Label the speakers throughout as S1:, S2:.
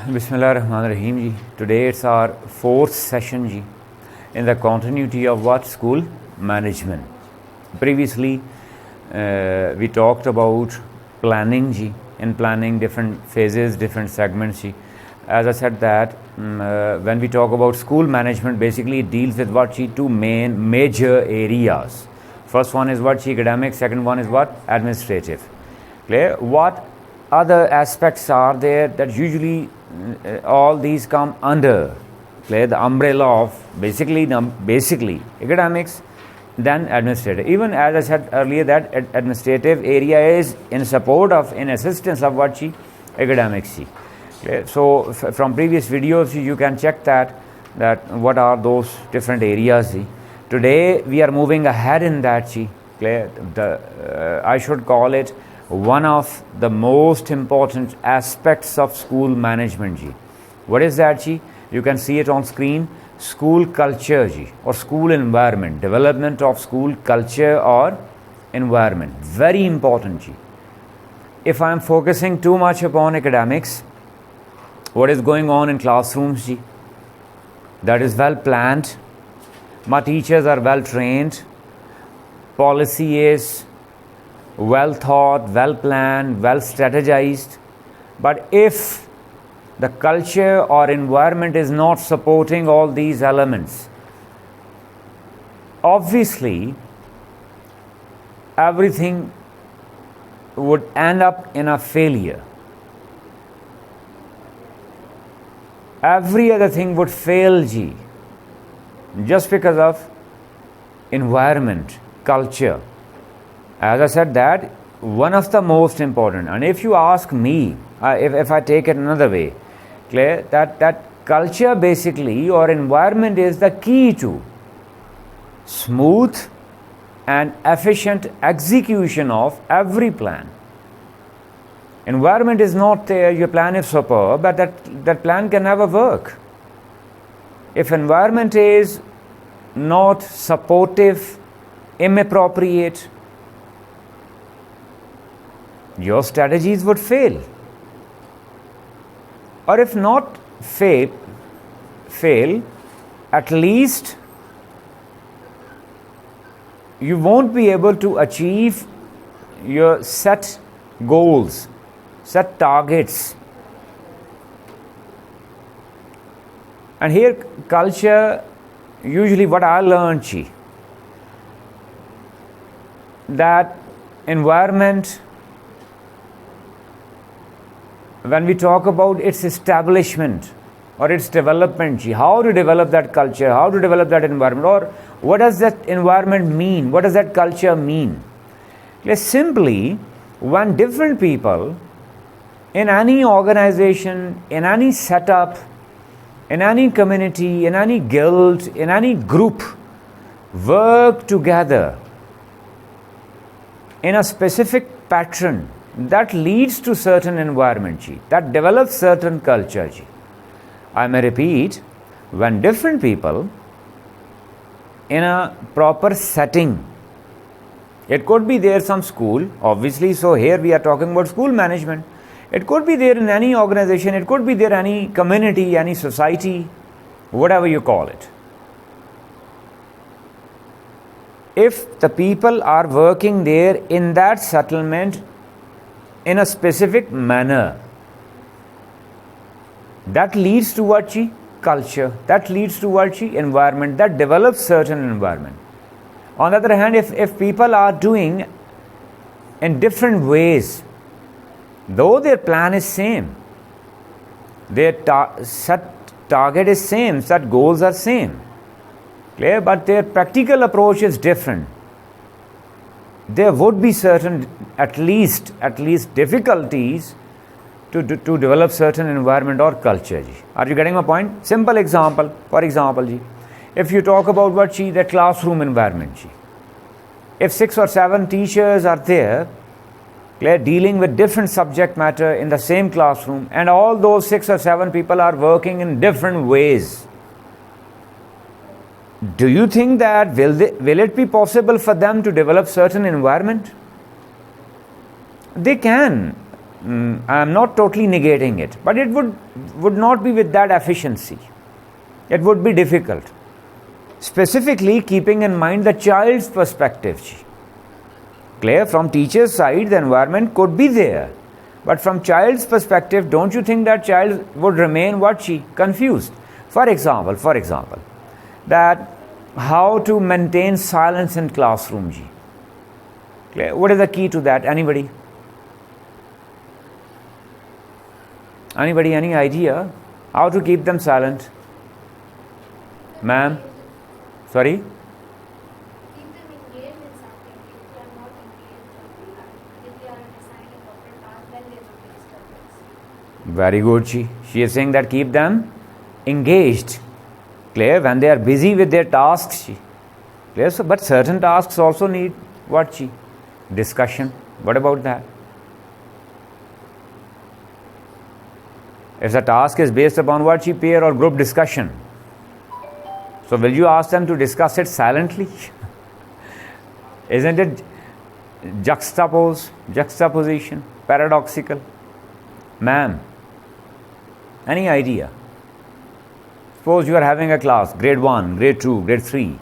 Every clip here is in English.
S1: Bismillahirrahmanirrahim ji. Today it's our fourth session ji, in the continuity of what? School management. Previously we talked about planning ji. In planning, different phases, different segments ji. As I said that when we talk about school management, basically it deals with what ji? Two major areas. First one is what ji? Academic. Second one is what? Administrative. Clear? What other aspects are there that usually all these come under the umbrella of basically academics, then administrative. Even as I said earlier, that administrative area is in support of, in assistance of what she? Academics. Clear? So from previous videos you can check that what are those different areas. Today we are moving ahead in that. Clear? I should call it one of the most important aspects of school management. What is that? You can see it on screen. School culture or school environment, development of school culture or environment, very important. If I am focusing too much upon academics, what is going on in classrooms, that is well planned, my teachers are well trained, policy is well thought, well planned, well strategized. But if the culture or environment is not supporting all these elements, obviously everything would end up in a failure. Every other thing would fail just because of environment, culture. As I said, that one of the most important. And if you ask me, if I take it another way, clear, that culture basically or environment is the key to smooth and efficient execution of every plan. Environment is not there, your plan is superb, but that plan can never work. If environment is not supportive, inappropriate, your strategies would fail. Or if not fail, at least you won't be able to achieve your set goals, set targets. And here culture, usually what I learned, that environment, when we talk about its establishment or its development, how to develop that culture, how to develop that environment, or what does that environment mean, what does that culture mean? Simply, when different people in any organization, in any setup, in any community, in any guild, in any group, work together in a specific pattern, that leads to certain environment, that develops certain culture. I may repeat, when different people in a proper setting, it could be there some school, obviously, so here we are talking about school management. It could be there in any organization, it could be there any community, any society, whatever you call it. If the people are working there in that settlement in a specific manner, that leads to what? Culture. That leads to what? Environment. That develops certain environment. On the other hand, if people are doing in different ways, though their plan is same, their set target is same, set goals are same, clear, but their practical approach is different, there would be certain at least difficulties to develop certain environment or culture. Are you getting my point? Simple example. For example, if you talk about what the classroom environment, if 6 or 7 teachers are there, dealing with different subject matter in the same classroom, and all those 6 or 7 people are working in different ways, do you think that will it be possible for them to develop certain environment? They can. I am not totally negating it, but it would would not be with that efficiency. It would be difficult. Specifically keeping in mind the child's perspective. Clear? From teacher's side, the environment could be there. But from child's perspective, don't you think that child would remain confused? For example, that how to maintain silence in classroom. Clear? What is the key to that? Anybody? Any idea? How to keep them silent? Ma'am? Sorry?
S2: Keep them engaged in something. If they are not engaged, if they are assigned a corporate task, then they will be disturbance.
S1: Very good, She is saying that keep them engaged. Clear? When they are busy with their tasks, Clear? So, but certain tasks also need what, discussion. What about that? If the task is based upon what, peer or group discussion, so will you ask them to discuss it silently? Isn't it juxtaposition, paradoxical? Ma'am, any idea? Suppose you are having a class, grade 1, grade 2, grade 3,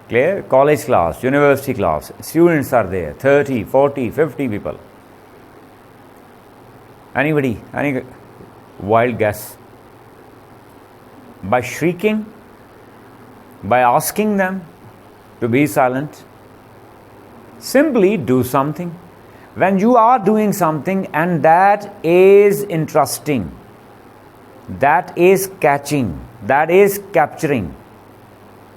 S1: clear? College class, university class, students are there, 30, 40, 50 people. Anybody? Any wild guess? By shrieking? By asking them to be silent? Simply do something. When you are doing something and that is interesting, that is catching, that is capturing,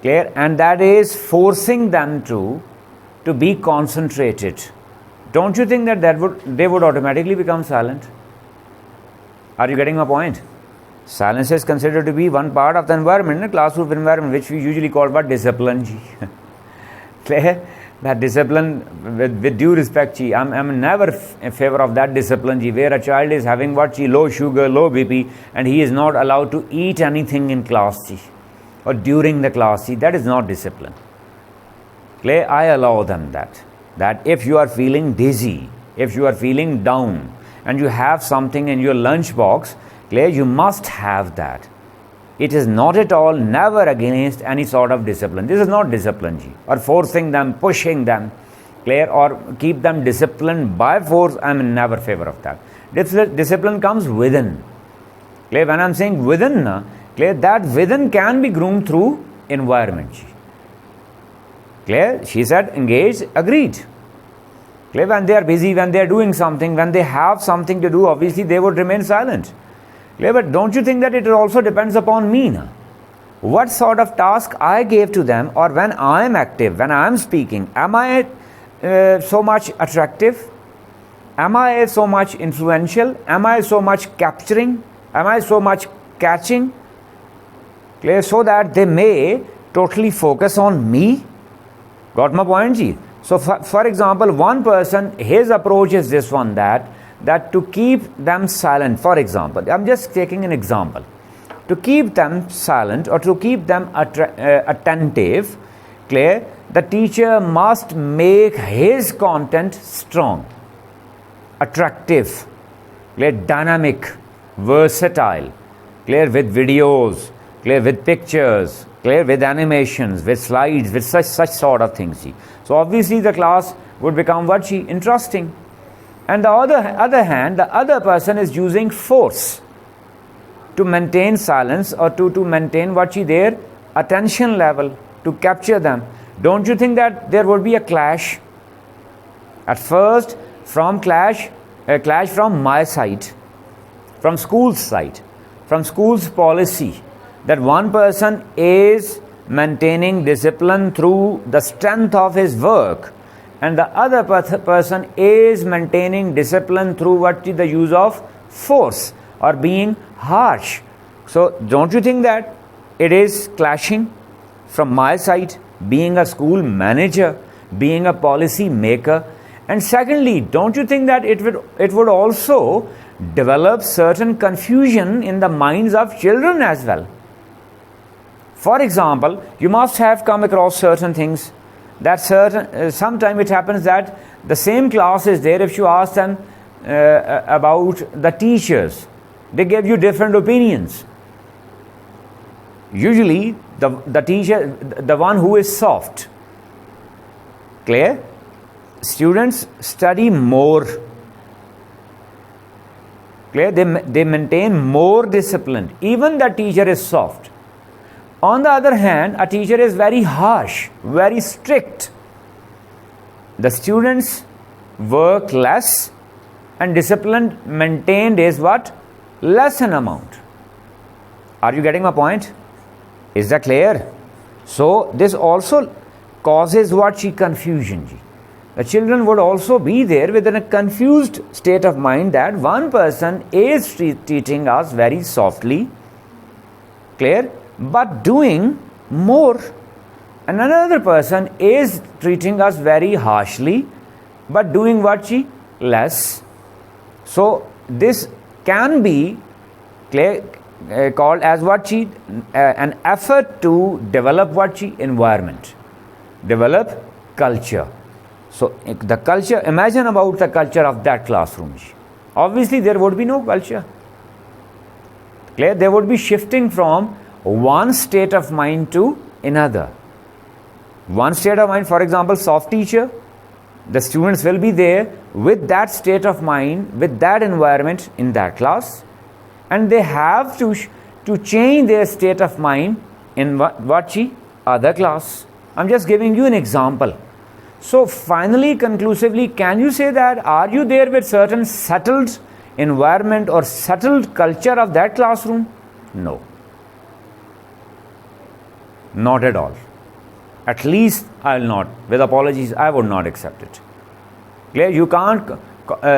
S1: clear, and that is forcing them to be concentrated, don't you think that they would automatically become silent? Are you getting my point? Silence is considered to be one part of the environment, the classroom environment, which we usually call what? Discipline. Clear? That discipline, with due respect, I'm never in favor of that discipline, where a child is having what? Low sugar, low BP, and he is not allowed to eat anything in class, or during the class. That is not discipline. Clear? I allow them that if you are feeling dizzy, if you are feeling down, and you have something in your lunch box, clear, you must have that. It is not at all, never against any sort of discipline. This is not discipline, or forcing them, pushing them, clear, or keep them disciplined by force. I am never favor of that. Discipline comes within. Clear? When I am saying within, clear, that within can be groomed through environment. Clear? She said engaged, agreed. Clear? When they are busy, when they are doing something, when they have something to do, obviously they would remain silent. Clear? But don't you think that it also depends upon me? What sort of task I gave to them, or when I am active, when I am speaking, am I so much attractive? Am I so much influential? Am I so much capturing? Am I so much catching? Clear? So that they may totally focus on me. Got my point, Ji? So for example, one person, his approach is this one, that to keep them silent. For example, I'm just taking an example. To keep them silent or to keep them attentive, clear, the teacher must make his content strong, attractive, clear, dynamic, versatile, clear, with videos, clear, with pictures, clear, with animations, with slides, with such sort of things. So obviously the class would become what? Interesting. And the other hand, the other person is using force to maintain silence, or to maintain what? Their attention level, to capture them. Don't you think that there would be a clash? At first, a clash from my side, from school's side, from school's policy, that one person is maintaining discipline through the strength of his work, and the other person is maintaining discipline through what? The use of force, or being harsh. So don't you think that it is clashing from my side, being a school manager, being a policy maker? And secondly, don't you think that it would also develop certain confusion in the minds of children as well? For example, you must have come across certain things that sometimes it happens that the same class is there. If you ask them about the teachers, They give you different opinions. Usually, the teacher, the one who is soft. Clear? Students study more. Clear? They maintain more discipline. Even the teacher is soft. On the other hand, a teacher is very harsh, very strict. The students work less and discipline maintained is what? Less in amount. Are you getting my point? Is that clear? So this also causes what? Confusion. The children would also be there within a confused state of mind that one person is teaching us very softly, clear, but doing more. And another person is treating us very harshly, but doing what? Less. So this can be called as what? An effort to develop what? Environment. Develop culture. So the culture, imagine about the culture of that classroom. Obviously there would be no culture. Clear? They would be shifting from one state of mind to another. One state of mind, for example, soft teacher, the students will be there with that state of mind, with that environment in that class, and they have to change their state of mind in what? Other class. I'm just giving you an example. So finally, conclusively, can you say that are you there with certain settled environment or settled culture of that classroom? No. Not at all. At least I will not. With apologies, I would not accept it. Clear? You can't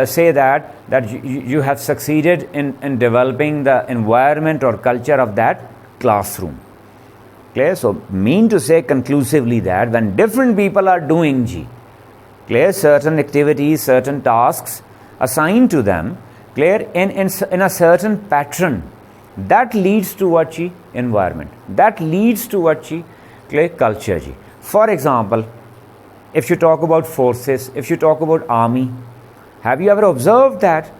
S1: say that you have succeeded in developing the environment or culture of that classroom. Clear? So mean to say conclusively that when different people are doing clear, certain activities, certain tasks assigned to them, clear, in a certain pattern, that leads to what? Environment. That leads to what? Clear, culture. For example, if you talk about forces, if you talk about army, have you ever observed that?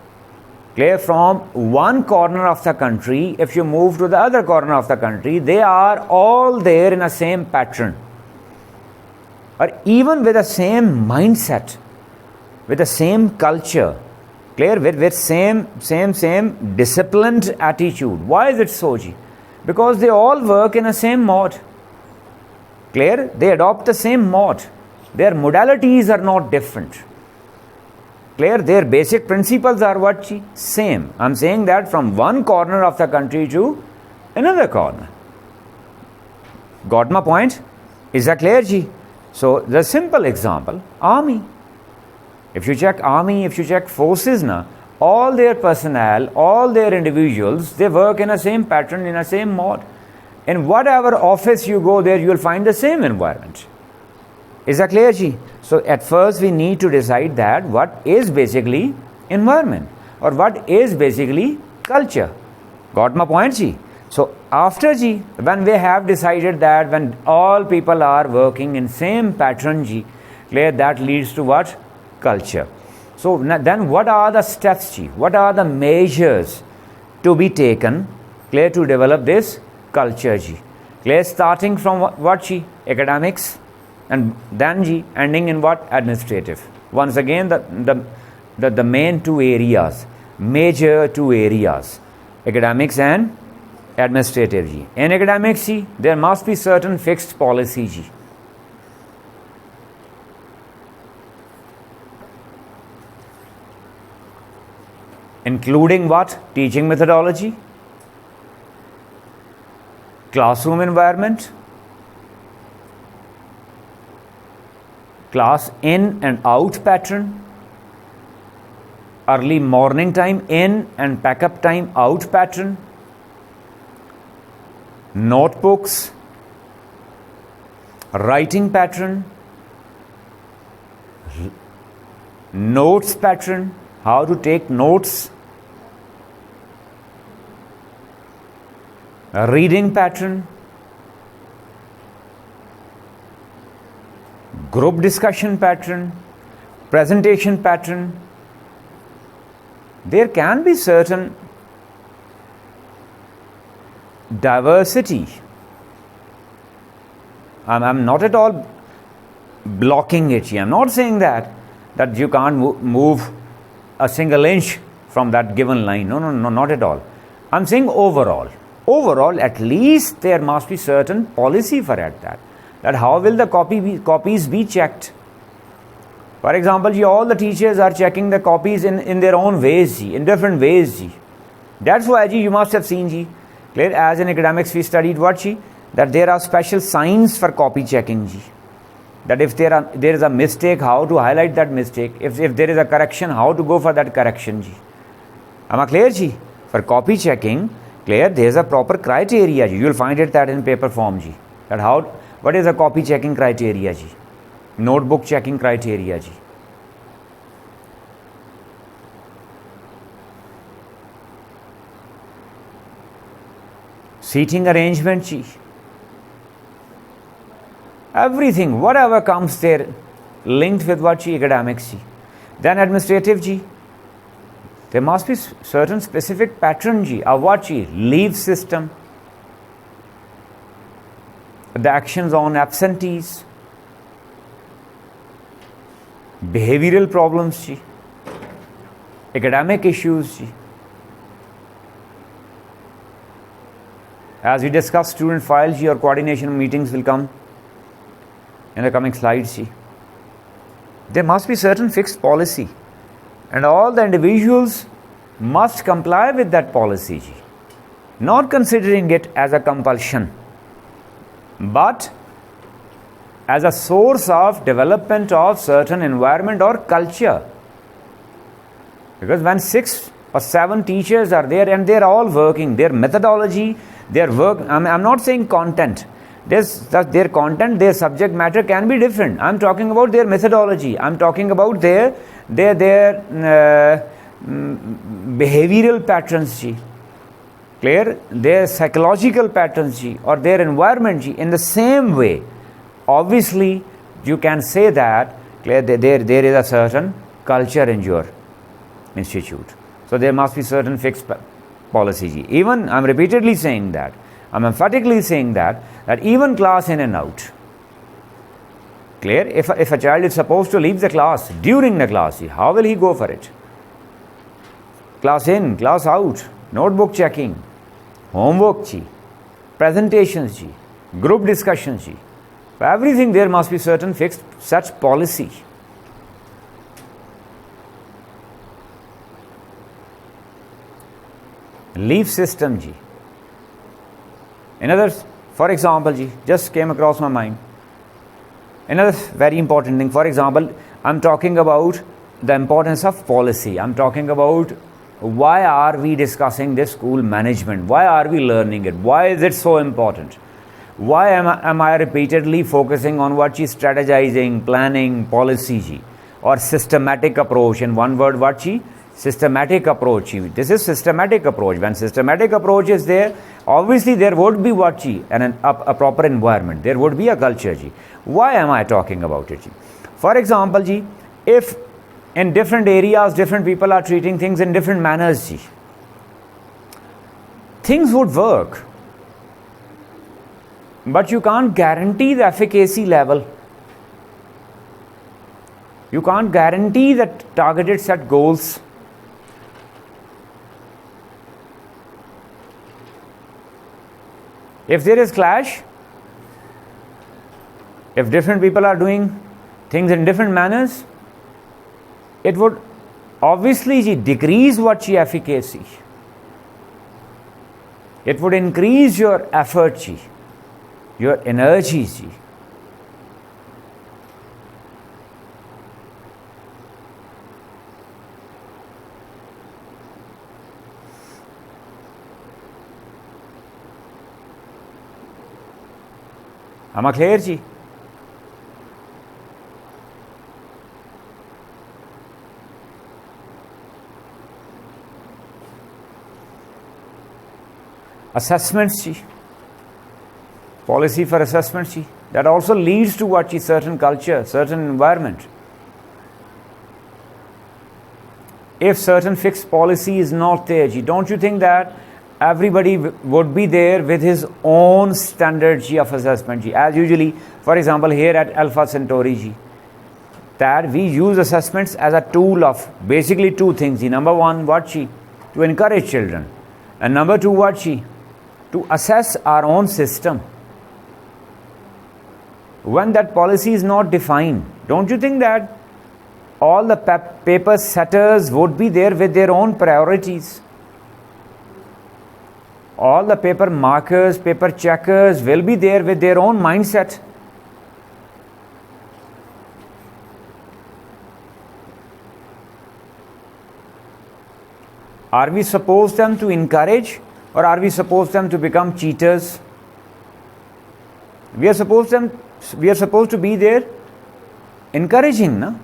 S1: Clear, from one corner of the country, if you move to the other corner of the country, they are all there in the same pattern, or even with the same mindset, with the same culture, clear, with same disciplined attitude. Why is it so? Because they all work in the same mode. Clear? They adopt the same mode. Their modalities are not different. Clear? Their basic principles are what? Same. I'm saying that from one corner of the country to another corner. Got my point? Is that clear? So the simple example, army. If you check army, if you check forces, all their personnel, all their individuals, they work in the same pattern, in the same mode. In whatever office you go there, you will find the same environment. Is that clear? So at first we need to decide that what is basically environment or what is basically culture. Got my point? So after when we have decided that when all people are working in same pattern, clear, that leads to what? Culture. So then what are the steps? What are the measures to be taken, clear, to develop this culture? Clear, starting from what? Academics, and then ending in what? Administrative. Once again, the main two areas, major two areas, academics and administrative. In academics, there must be certain fixed policy. Including what? Teaching methodology, classroom environment, class in and out pattern, early morning time in and pack up time out pattern, notebooks, writing pattern, notes pattern, how to take notes, reading pattern, group discussion pattern, presentation pattern. There can be certain diversity. I'm not at all blocking it here. I'm not saying that you can't move a single inch from that given line. No, not at all. I'm saying overall, at least there must be certain policy for that how will the copies be checked. For example, all the teachers are checking the copies in their own ways, in different ways. That's why you must have seen, clear, as in academics we studied that there are special signs for copy checking. That if there is a mistake, how to highlight that mistake. If there is a correction, how to go for that correction. Am I clear? For copy checking, clear, there is a proper criteria. You will find it that in paper form. That what is a copy checking criteria? Notebook checking criteria. Seating arrangement. Everything, whatever comes there, linked with academics. Then administrative. There must be certain specific pattern of leave system, the actions on absentees, behavioral problems, academic issues. As we discuss student files, or coordination meetings will come in the coming slides. There must be certain fixed policy, and all the individuals must comply with that policy, not considering it as a compulsion, but as a source of development of certain environment or culture. Because when 6 or 7 teachers are there and they're all working, their methodology, their work, I'm not saying content. Their content, their subject matter can be different. I'm talking about their methodology. I'm talking about their behavioral patterns, clear, their psychological patterns, or their environment. In the same way, obviously, you can say that clear, there is a certain culture in your institute. So there must be certain fixed policy. Even I'm repeatedly saying that. I'm emphatically saying that even class in and out. Clear? If a child is supposed to leave the class during the class, how will he go for it? Class in, class out, notebook checking, homework, presentations, group discussions. For everything there must be certain fixed such policy. Leave system. Another, for example, just came across my mind. Another very important thing, for example, I'm talking about the importance of policy. I'm talking about why are we discussing this school management? Why are we learning it? Why is it so important? Why am I repeatedly focusing on strategizing, planning, policy, or systematic approach? In one word, systematic approach. This is systematic approach. When systematic approach is there, obviously there would be a proper environment. There would be a culture. Why am I talking about it? For example, if in different areas, different people are treating things in different manners, things would work. But you can't guarantee the efficacy level. You can't guarantee the targeted set goals. If there is clash, if different people are doing things in different manners, it would obviously decrease efficacy. It would increase your effort, your energy. Am I clear? Assessments, policy for assessments, that also leads to certain culture, certain environment. If certain fixed policy is not there, don't you think that everybody would be there with his own standard G of assessment G. As usually, for example, here at Alpha Centauri G, that we use assessments as a tool of basically two things. Number one, what G? To encourage children. And number two, what G? To assess our own system. When that policy is not defined, don't you think that all the paper setters would be there with their own priorities? All the paper markers, paper checkers will be there with their own mindset. Are we supposed them to encourage, or are we supposed them to become cheaters? We are supposed to be there encouraging, no?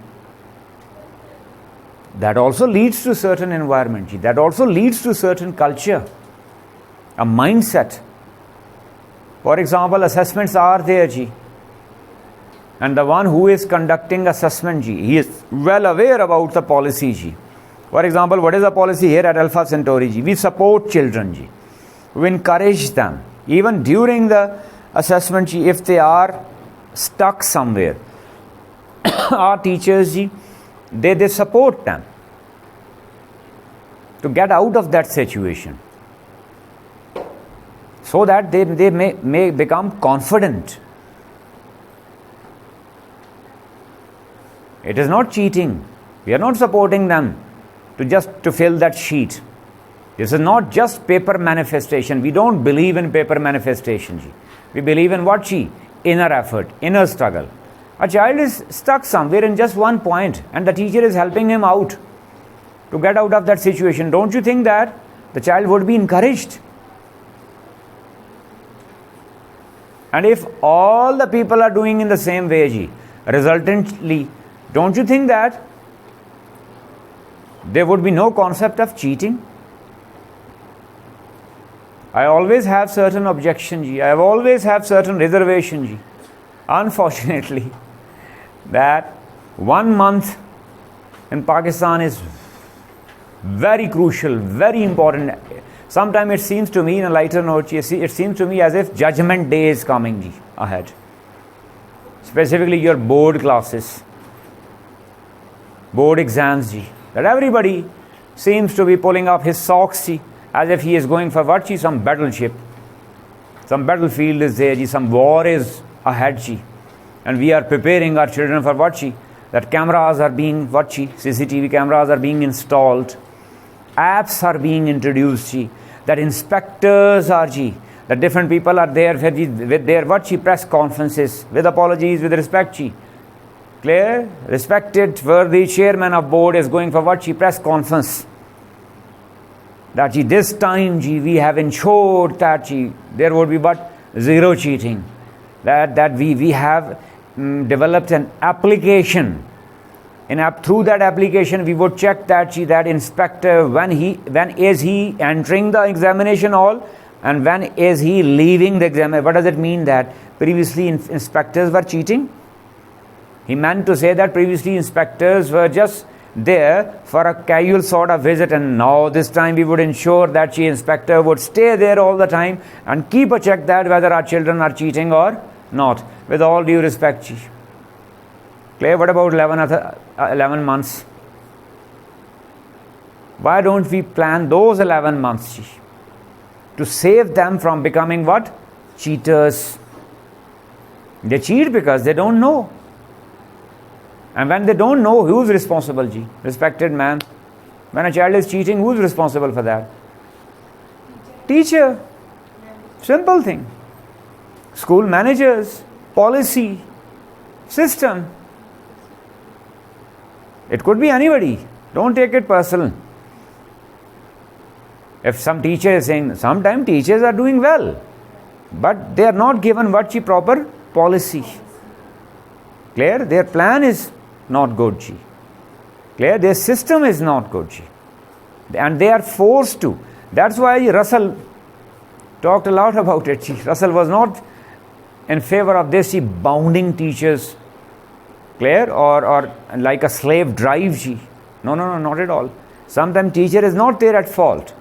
S1: That also leads to certain environment. That also leads to certain culture, a mindset. For example, assessments are there, G. And the one who is conducting assessment, G, he is well aware about the policy, G. For example, what is the policy here at Alpha Centauri, G? We support children, G. We encourage them. Even during the assessment, G, if they are stuck somewhere, our teachers, G, they support them to get out of that situation, so that they may become confident. It is not cheating. We are not supporting them to fill that sheet. This is not just paper manifestation. We don't believe in paper manifestation. We believe in what? Inner effort, inner struggle. A child is stuck somewhere in just one point, and the teacher is helping him out to get out of that situation. Don't you think that the child would be encouraged? And if all the people are doing in the same way, resultantly, don't you think that there would be no concept of cheating? I always have certain objection, I always have certain reservation, Unfortunately, that 1 month in Pakistan is very crucial, very important. Sometimes it seems to me, in a lighter note, it seems to me as if judgment day is coming ahead. Specifically your board classes, board exams, that everybody seems to be pulling up his socks, as if he is going for what? Some battleship. Some battlefield is there, some war is ahead, and we are preparing our children for what? That cameras are being what? CCTV cameras are being installed. Apps are being introduced, that inspectors are, that different people are there with their what? Press conferences, with apologies, with respect, Clear? Respected, worthy chairman of board is going for what? Press conference. That this time, we have ensured that there would be what? Zero cheating. That we have developed an application. Through that application, we would check that inspector, when is he entering the examination hall, and when is he leaving the exam. What does it mean that previously inspectors were cheating? He meant to say that previously inspectors were just there for a casual sort of visit, and now this time we would ensure that inspector would stay there all the time and keep a check that whether our children are cheating or not, with all due respect. Clear? What about 11 months? Why don't we plan those 11 months to save them from becoming what? Cheaters. They cheat because they don't know. And when they don't know, who's responsible, Respected man. When a child is cheating, who's responsible for that? Teacher. Simple thing. School managers, policy, system. It could be anybody. Don't take it personal. If some teacher is saying, sometimes teachers are doing well, but they are not given what? Proper policy. Clear? Their plan is not good, Clear? Their system is not good, and they are forced to. That's why Russell talked a lot about it. Russell was not in favor of this, bounding teachers. Clear? Or like a slave drive, No, not at all. Sometimes teacher is not there at fault.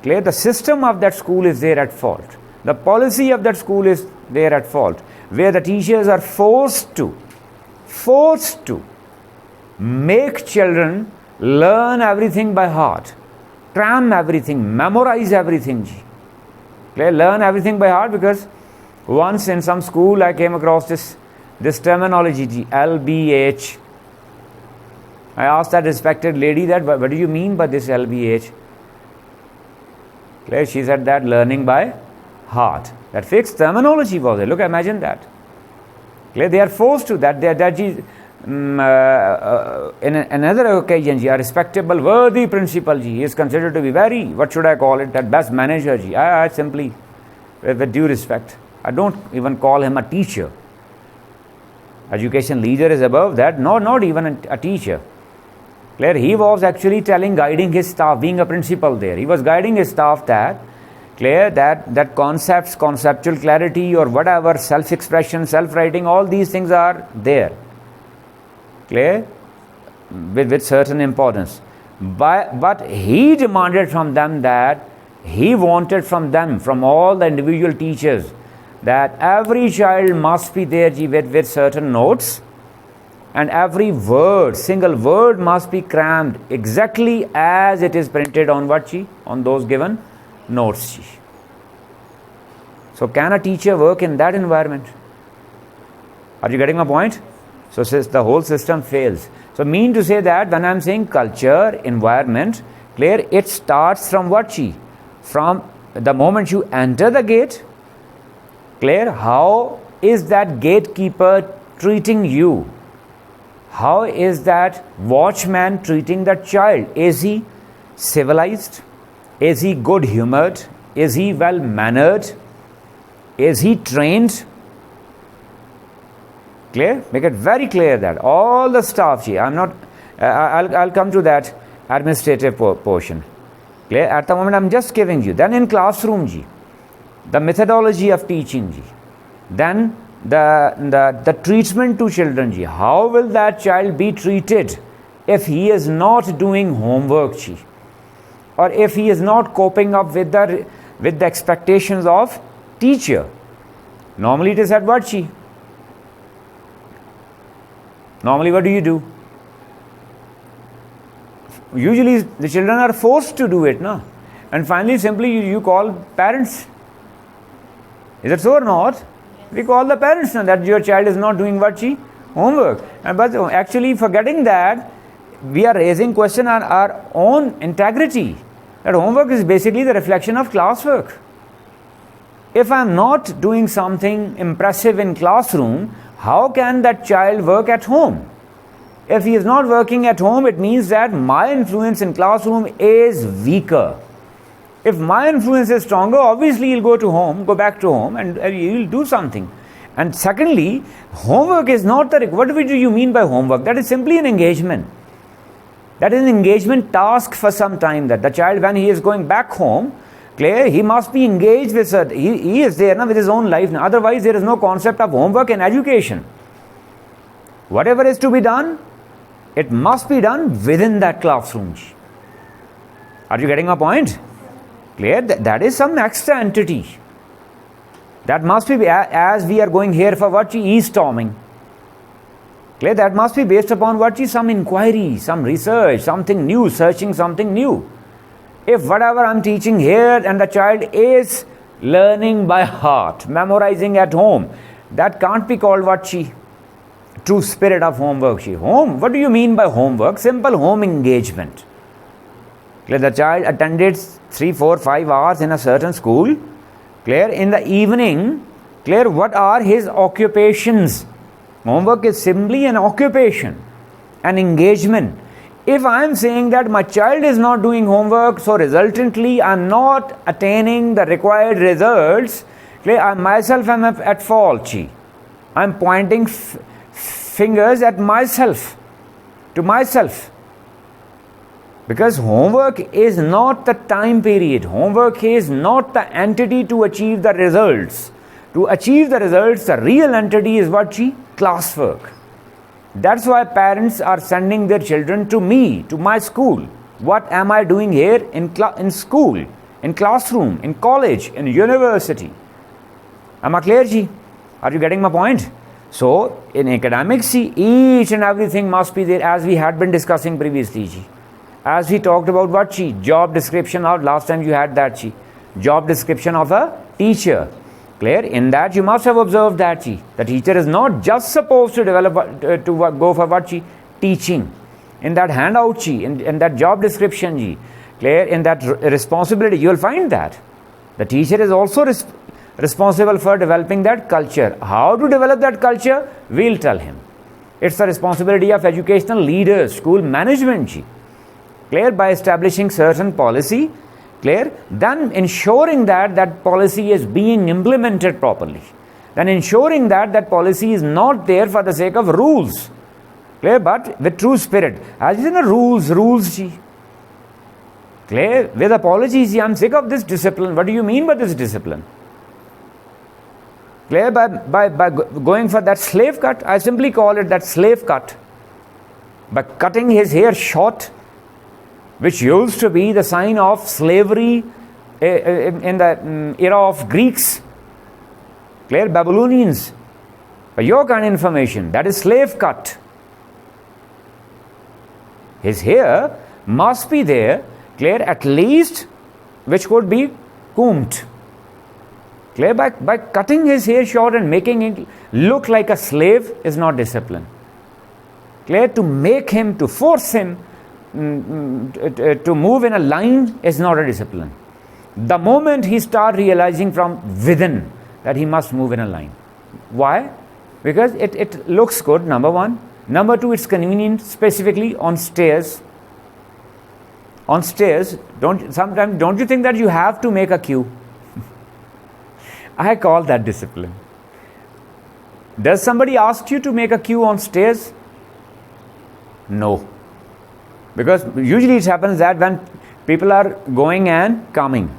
S1: Clear? The system of that school is there at fault. The policy of that school is there at fault, where the teachers are forced to make children learn everything by heart, cram everything, memorize everything. Clear? Learn everything by heart, because once in some school I came across this terminology, LBH. I asked that respected lady that, what do you mean by this LBH? Clear? She said that learning by heart. That fixed terminology was it. Look, imagine that. Clear? They are forced to that. In another occasion, a respectable, worthy principal, he is considered to be very, what should I call it, that best manager. I simply, with due respect, I don't even call him a teacher. Education leader is above that, not even a teacher. Clear? He was actually guiding his staff, being a principal there. He was guiding his staff that, clear, that concepts, conceptual clarity or whatever, self-expression, self-writing, all these things are there. Clear? With certain importance. But he demanded from them that, he wanted from them, from all the individual teachers, that every child must be there with certain notes, and every word, single word must be crammed exactly as it is printed on on those given notes. So can a teacher work in that environment? Are you getting my point? So since the whole system fails. So mean to say that when I'm saying culture, environment, clear, it starts from from the moment you enter the gate. Clear? How is that gatekeeper treating you? How is that watchman treating that child? Is he civilized? Is he good humored? Is he well mannered? Is he trained? Clear? Make it very clear that all the staff, I'll come to that administrative portion. Clear? At the moment I'm just giving you. Then in classroom, the methodology of teaching, then the treatment to children, how will that child be treated if he is not doing homework, or if he is not coping up with the expectations of teacher? Normally it is at what? Normally what do? Usually the children are forced to do it, no? And finally simply you call parents. Is it so or not? We call the parents now that your child is not doing homework. But actually forgetting that, we are raising question on our own integrity. That homework is basically the reflection of classwork. If I am not doing something impressive in classroom, how can that child work at home? If he is not working at home, it means that my influence in classroom is weaker. If my influence is stronger, obviously he'll go back to home and he'll do something. And secondly, homework is not what do you mean by homework? That is simply an engagement. That is an engagement task for some time, that the child, when he is going back home, clear, he must be engaged with he is there now with his own life now. Otherwise there is no concept of homework in education. Whatever is to be done, it must be done within that classroom. Are you getting my point? Clear? That is some extra entity. That must be, as we are going here for e-storming. Clear? That must be based upon some inquiry, some research, something new, searching something new. If whatever I'm teaching here and the child is learning by heart, memorizing at home, that can't be called true spirit of homework. Home, what do you mean by homework? Simple home engagement. Clear? The child attended 3, 4, 5 hours in a certain school. Clear? In the evening, clear, what are his occupations? Homework is simply an occupation, an engagement. If I am saying that my child is not doing homework, so resultantly I am not attaining the required results, clear, I myself am at fault. I am pointing fingers at myself, to myself. Because homework is not the time period. Homework is not the entity to achieve the results. To achieve the results, the real entity is classwork. That's why parents are sending their children to me, to my school. What am I doing here in school? in classroom, in college, in university. Am I clear, ji? Are you getting my point? So, in academics, each and everything must be there, as we had been discussing previously, ji. As we talked about what, ji? Job description, or last time you had that, ji. Job description of a teacher. Clear? In that you must have observed that, ji. The teacher is not just supposed to develop, go for what, ji? Teaching. In that handout, ji, in that job description, ji. Clear? In that responsibility, you will find that. The teacher is also responsible for developing that culture. How to develop that culture? We'll tell him. It's the responsibility of educational leaders, school management, ji. Clear? By establishing certain policy, clear? Then ensuring that that policy is being implemented properly. Then ensuring that that policy is not there for the sake of rules. Clear? But with true spirit. As in the rules, ji. Clear? With apologies, I'm sick of this discipline. What do you mean by this discipline? Clear? By going for that slave cut, I simply call it that slave cut. By cutting his hair short, which used to be the sign of slavery in the era of Greeks. Clear? Babylonians. By your kind of information, that is slave cut. His hair must be there, clear, at least, which could be combed. Clear? By cutting his hair short and making it look like a slave is not discipline. Clear? To make him, to force him to move in a line is not a discipline. The moment he starts realizing from within that he must move in a line. Why? Because it looks good, number one. Number two, it's convenient, specifically on stairs. On stairs, don't you think that you have to make a queue? I call that discipline. Does somebody ask you to make a queue on stairs? No. Because usually it happens that when people are going and coming,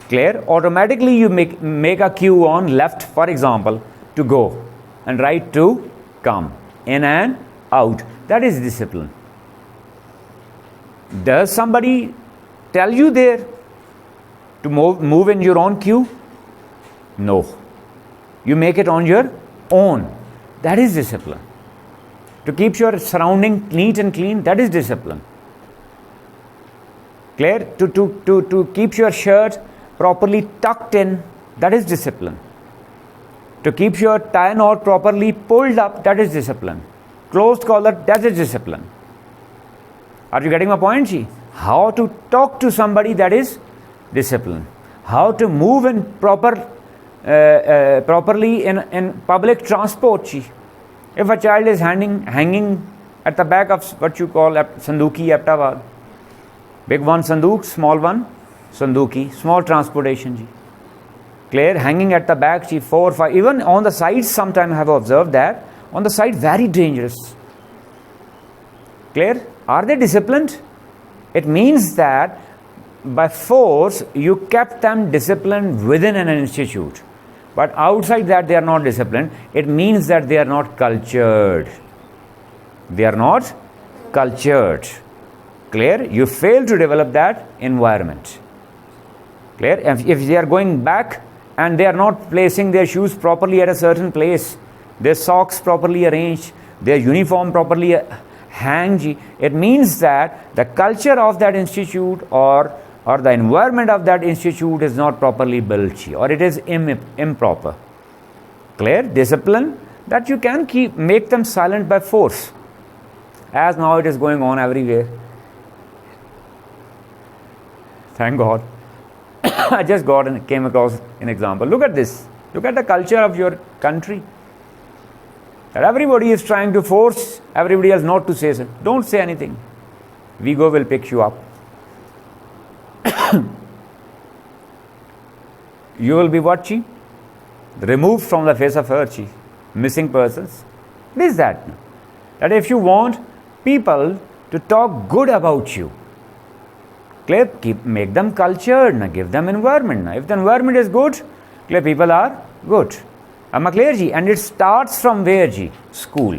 S1: clear, automatically you make a queue on left, for example, to go, and right to come, in and out. That is discipline. Does somebody tell you there to move in your own queue? No. You make it on your own. That is discipline. To keep your surrounding neat and clean, that is discipline. Clear? To keep your shirt properly tucked in, that is discipline. To keep your tie knot properly pulled up, that is discipline. Closed collar, that is discipline. Are you getting my point, ji? How to talk to somebody, that is discipline. How to move in properly in public transport, ji. If a child is hanging at the back of what you call sanduki, aptavad, big one sanduk, small one sanduki, small transportation, ji. Clear? Hanging at the back, ji, 4 or 5, even on the sides, sometimes I have observed that on the side, very dangerous. Clear? Are they disciplined? It means that by force you kept them disciplined within an institute. But outside that they are not disciplined. It means that they are not cultured. They are not cultured. Clear? You fail to develop that environment. Clear? If they are going back and they are not placing their shoes properly at a certain place, their socks properly arranged, their uniform properly hanged, it means that the culture of that institute or the environment of that institute is not properly built, or it is improper. Clear? Discipline that you can make them silent by force, as now it is going on everywhere. Thank God. I just came across an example. Look at this. Look at the culture of your country. That everybody is trying to force everybody else not to say so. Don't say anything. Vigo will pick you up. You will be what, chi? Removed from the face of earth, chi. Missing persons. What is that? That if you want people to talk good about you, clear, make them cultured, give them environment. If the environment is good, clear, people are good. Am I clear, ji? And it starts from where, ji? School.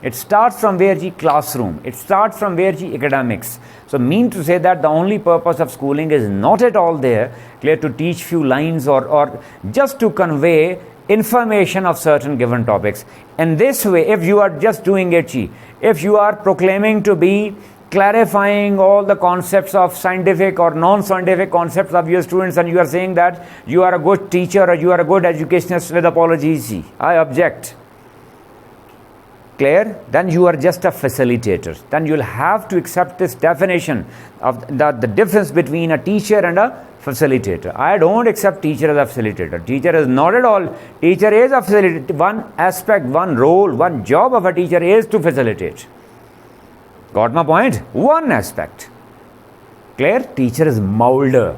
S1: It starts from where ji? Classroom. It starts from where ji? Academics. So mean to say that the only purpose of schooling is not at all there, clear, to teach few lines or just to convey information of certain given topics. In this way, if you are just doing it, ji, if you are proclaiming to be clarifying all the concepts of scientific or non-scientific concepts of your students, and you are saying that you are a good teacher or you are a good educationist, with apologies, ji, I object. Clear? Then you are just a facilitator. Then you will have to accept this definition of the difference between a teacher and a facilitator. I don't accept teacher as a facilitator. Teacher is not at all. Teacher is a facilitator. One aspect, one role, one job of a teacher is to facilitate. Got my point? One aspect. Clear? Teacher is molder.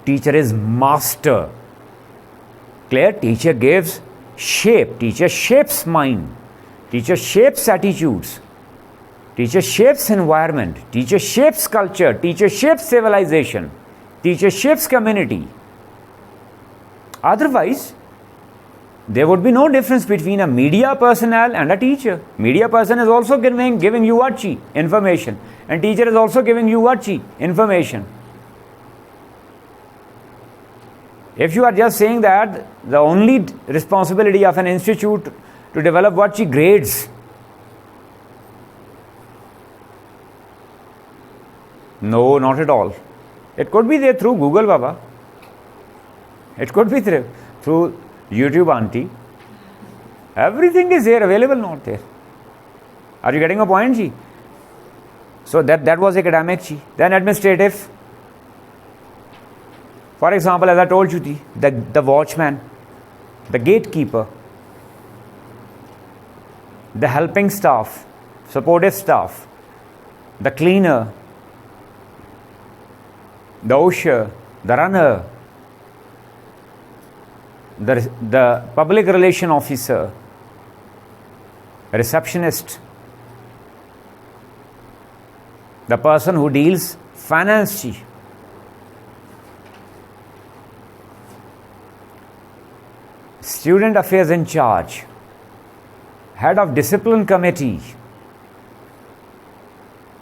S1: Teacher is master. Clear? Teacher gives shape. Teacher shapes mind. Teacher shapes attitudes. Teacher shapes environment. Teacher shapes culture. Teacher shapes civilization. Teacher shapes community. Otherwise, there would be no difference between a media personnel and a teacher. Media person is also giving you what? Information. And teacher is also giving you what? Information. If you are just saying that the only responsibility of an institute to develop what? Grades. No, not at all. It could be there through Google, Baba. It could be through YouTube, auntie. Everything is there, available, not there. Are you getting a point, ji? So that was academic, ji. Then administrative. For example, as I told you, ji, the watchman, the gatekeeper, the helping staff, supportive staff, the cleaner, the usher, the runner, the public relation officer, receptionist, the person who deals finance, student affairs in charge, head of discipline committee,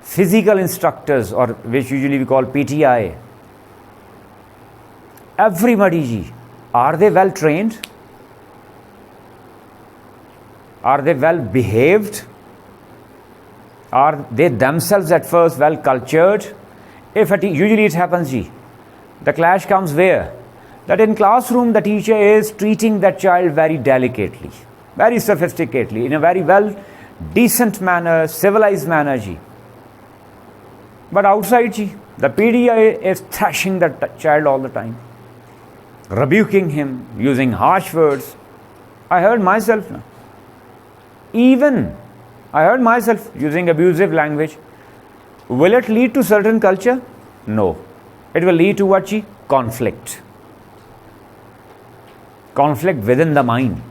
S1: physical instructors, or which usually we call PTI. Everybody, ji, are they well trained? Are they well behaved? Are they themselves at first well cultured? Usually it happens, ji, the clash comes where? That in classroom the teacher is treating that child very delicately, very sophisticatedly, in a very well, decent manner, civilized manner, ji. But outside, ji, the PDI is thrashing that child all the time, rebuking him, using harsh words. I heard myself now. Even I heard myself using abusive language. Will it lead to certain culture? No. It will lead to what, ji? Conflict. Conflict within the mind.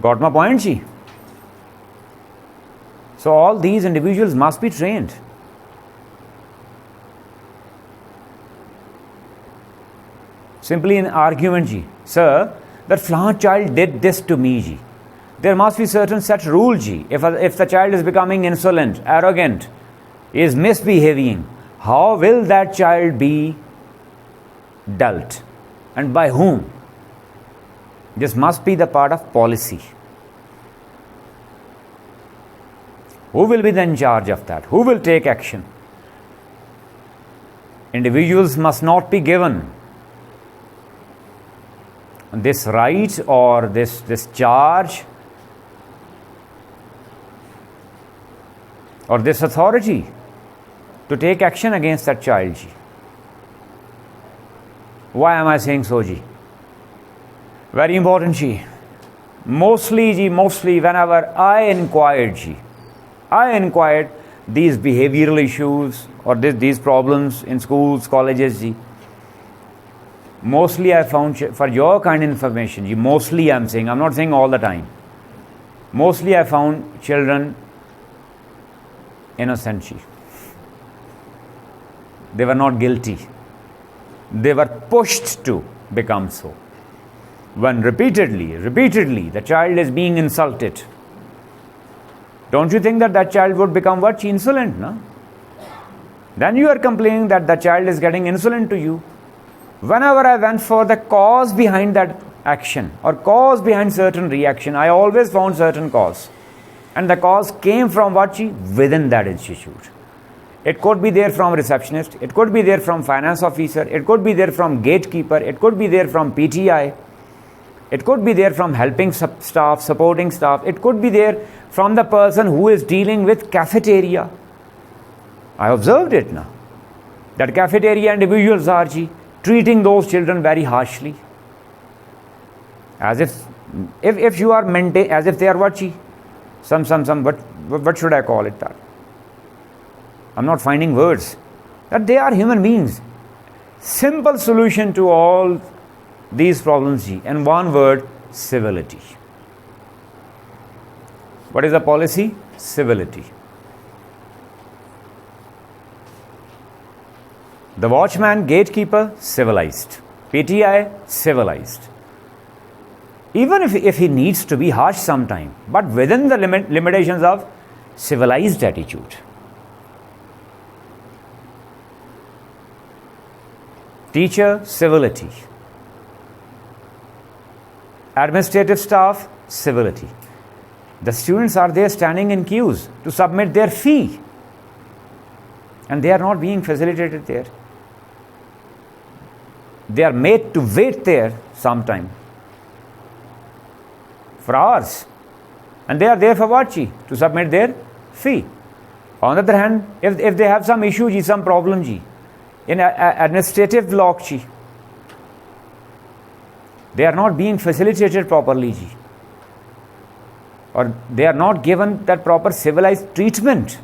S1: Got my point, ji? So all these individuals must be trained. Simply an argument, ji. Sir, that flan child did this to me, ji. There must be certain set rule, ji. If the child is becoming insolent, arrogant, is misbehaving, how will that child be dealt? And by whom? This must be the part of policy. Who will be then in charge of that? Who will take action? Individuals must not be given this right or this charge or this authority to take action against that child, ji. Why am I saying so, ji? Very important, ji. Mostly whenever I inquired these behavioral issues or these problems in schools, colleges, ji. Mostly I found, for your kind of information, ji, mostly I'm saying, I'm not saying all the time. Mostly I found children innocent, ji. They were not guilty. They were pushed to become so. When repeatedly, the child is being insulted, don't you think that child would become what? Insolent, no? Then you are complaining that the child is getting insolent to you. Whenever I went for the cause behind that action or cause behind certain reaction, I always found certain cause. And the cause came from what? Within that institute. It could be there from receptionist, it could be there from finance officer, it could be there from gatekeeper, it could be there from PTI, it could be there from helping staff, supporting staff, it could be there from the person who is dealing with cafeteria. I observed it now. That cafeteria individuals are treating those children very harshly. As if you are as if they are what? What should I call it that? I'm not finding words. That they are human beings. Simple solution to all these problems, and one word: civility. What is the policy? Civility. The watchman, gatekeeper, civilized. PTI, civilized. Even if he needs to be harsh sometime, but within the limitations of civilized attitude. Teacher, civility. Administrative staff, civility. The students are there standing in queues to submit their fee, and they are not being facilitated there. They are made to wait there sometime for hours, and they are there for what? To submit their fee. On the other hand, if they have some issue, some problem, in administrative block, they are not being facilitated properly, or they are not given that proper civilized treatment.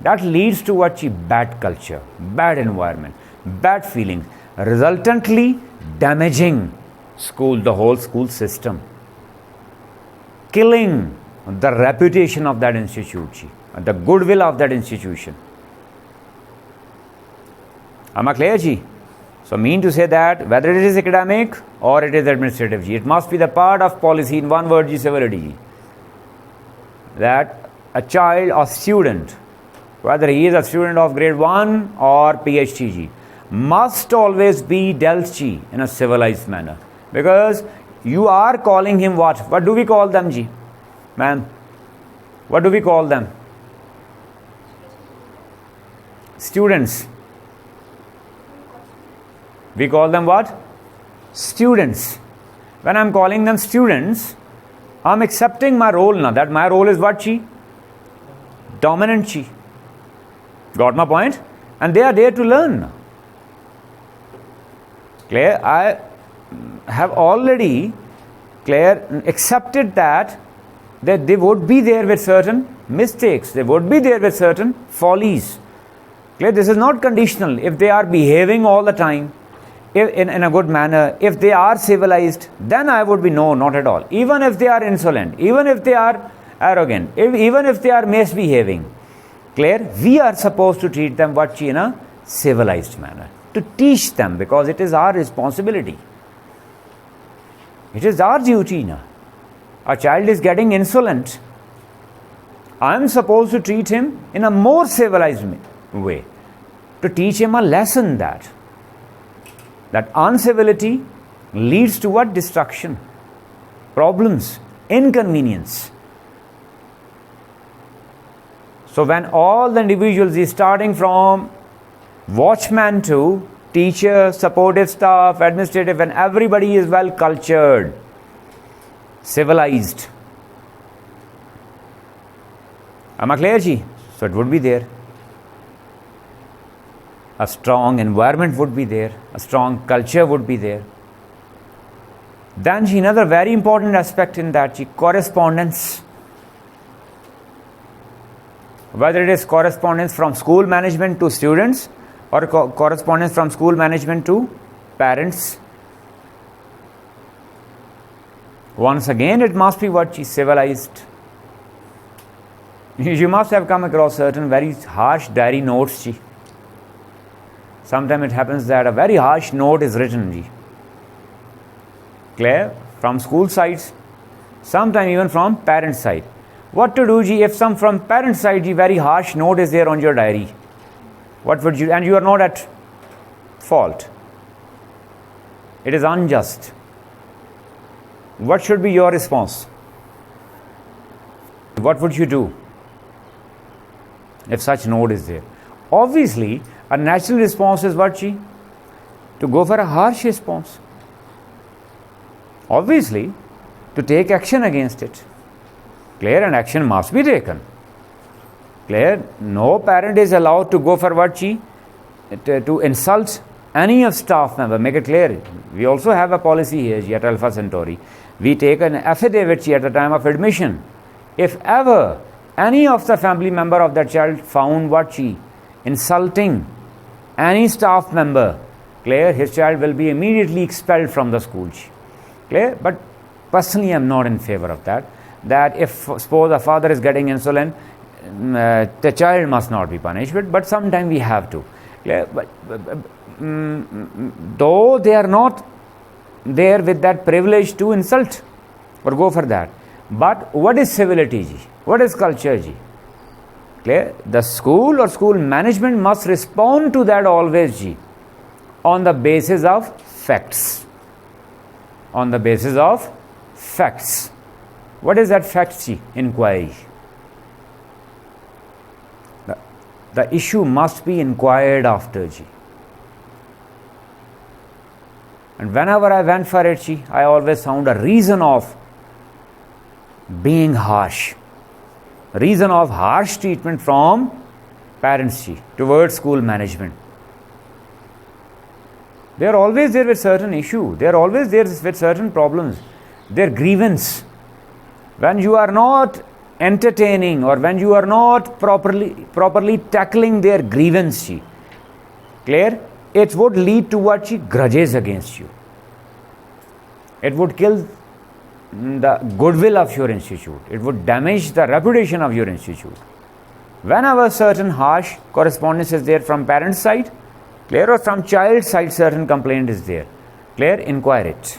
S1: That leads to what? Bad culture, bad environment, bad feelings, resultantly damaging the whole school system, killing the reputation of that institute, the goodwill of that institution. Am I clear? So mean to say that whether it is academic or it is administrative, it must be the part of policy, in one word, civility. That a child or student, whether he is a student of grade 1 or PhD, must always be dealt in a civilized manner. Because you are calling him what? What do we call them, ma'am? What do we call them? Students. We call them what? Students. When I'm calling them students, I'm accepting my role now. That my role is what? Dominant. Got my point? And they are there to learn. Clear? I have already accepted that they would be there with certain mistakes. They would be there with certain follies. Clear? This is not conditional. If they are behaving all the time in a good manner, if they are civilized, then I would be no, not at all. Even if they are insolent, even if they are arrogant, even if they are misbehaving, clear? We are supposed to treat them what? In a civilized manner. To teach them, because it is our responsibility. It is our duty now. A child is getting insolent. I am supposed to treat him in a more civilized way. To teach him a lesson that uncivility leads to what? Destruction, problems, inconvenience. So when all the individuals is starting from watchman to teacher, supportive staff, administrative, and everybody is well cultured, civilized. Am I clear, So it would be there. A strong environment would be there. A strong culture would be there. Then another very important aspect in that, correspondence. Whether it is correspondence from school management to students or correspondence from school management to parents. Once again, it must be what? Civilized. You must have come across certain very harsh diary notes. Sometimes it happens that a very harsh note is written. Clear? From school sides, sometimes even from parent side. What to do ji if some from parent side ji very harsh note is there on your diary? What would you, and you are not at fault. It is unjust. What should be your response? What would you do if such note is there? Obviously, a natural response is what ji? To go for a harsh response. Obviously, to take action against it. Clear? And action must be taken. Clear? No parent is allowed to go for what ji? To insult any of staff member. Make it clear. We also have a policy here at Alpha Centauri. We take an affidavit at the time of admission. If ever any of the family member of that child found what she insulting any staff member, clear, his child will be immediately expelled from the school. Clear? But personally, I am not in favor of that. That if suppose a father is getting insulin, the child must not be punished. But sometimes we have to. Clear? But though they are not there with that privilege to insult or go for that. But what is civility ji? What is culture ji? Clear? The school or school management must respond to that always ji, on the basis of facts. On the basis of facts. What is that fact ji? Inquiry. The issue must be inquired after ji. And whenever I went for it, I always found a reason of being harsh. Reason of harsh treatment from parents towards school management. They are always there with certain issue. They are always there with certain problems. Their grievance. When you are not entertaining or when you are not properly tackling their grievance, clear? It would lead to what grudges against you. It would kill the goodwill of your institute. It would damage the reputation of your institute. Whenever certain harsh correspondence is there from parent side, clear, or from child side certain complaint is there, clear, inquire it.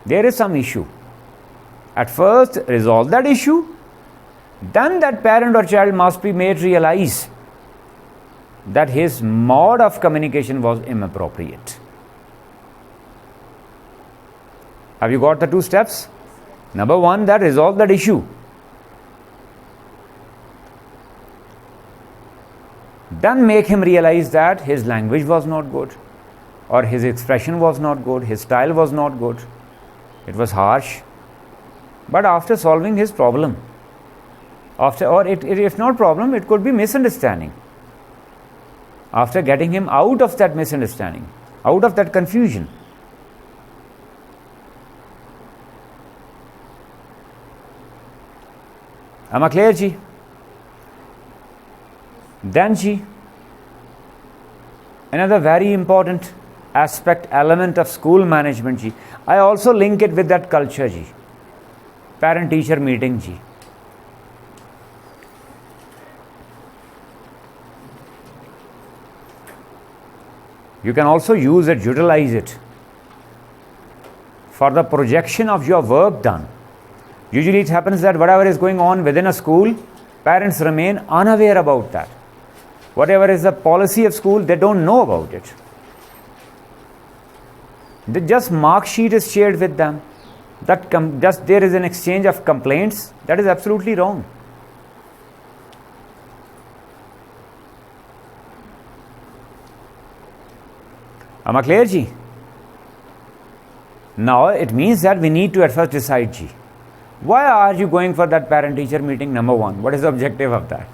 S1: There is some issue. At first resolve that issue, then that parent or child must be made realize that his mode of communication was inappropriate. Have you got the two steps? Number one, that resolve that issue. Then make him realize that his language was not good, or his expression was not good, his style was not good. It was harsh. But after solving his problem, if not problem, it could be misunderstanding. After getting him out of that misunderstanding, out of that confusion. Am I clear, ji? Then, ji, another very important aspect, element of school management, ji. I also link it with that culture, ji. Parent-teacher meeting, ji. You can also use it, utilize it for the projection of your work done. Usually it happens that whatever is going on within a school, parents remain unaware about that. Whatever is the policy of school, they don't know about it. Just mark sheet is shared with them. Just there is an exchange of complaints. That is absolutely wrong. Am I clear, ji? Now it means that we need to at first decide, ji. Why are you going for that parent-teacher meeting? Number one, what is the objective of that?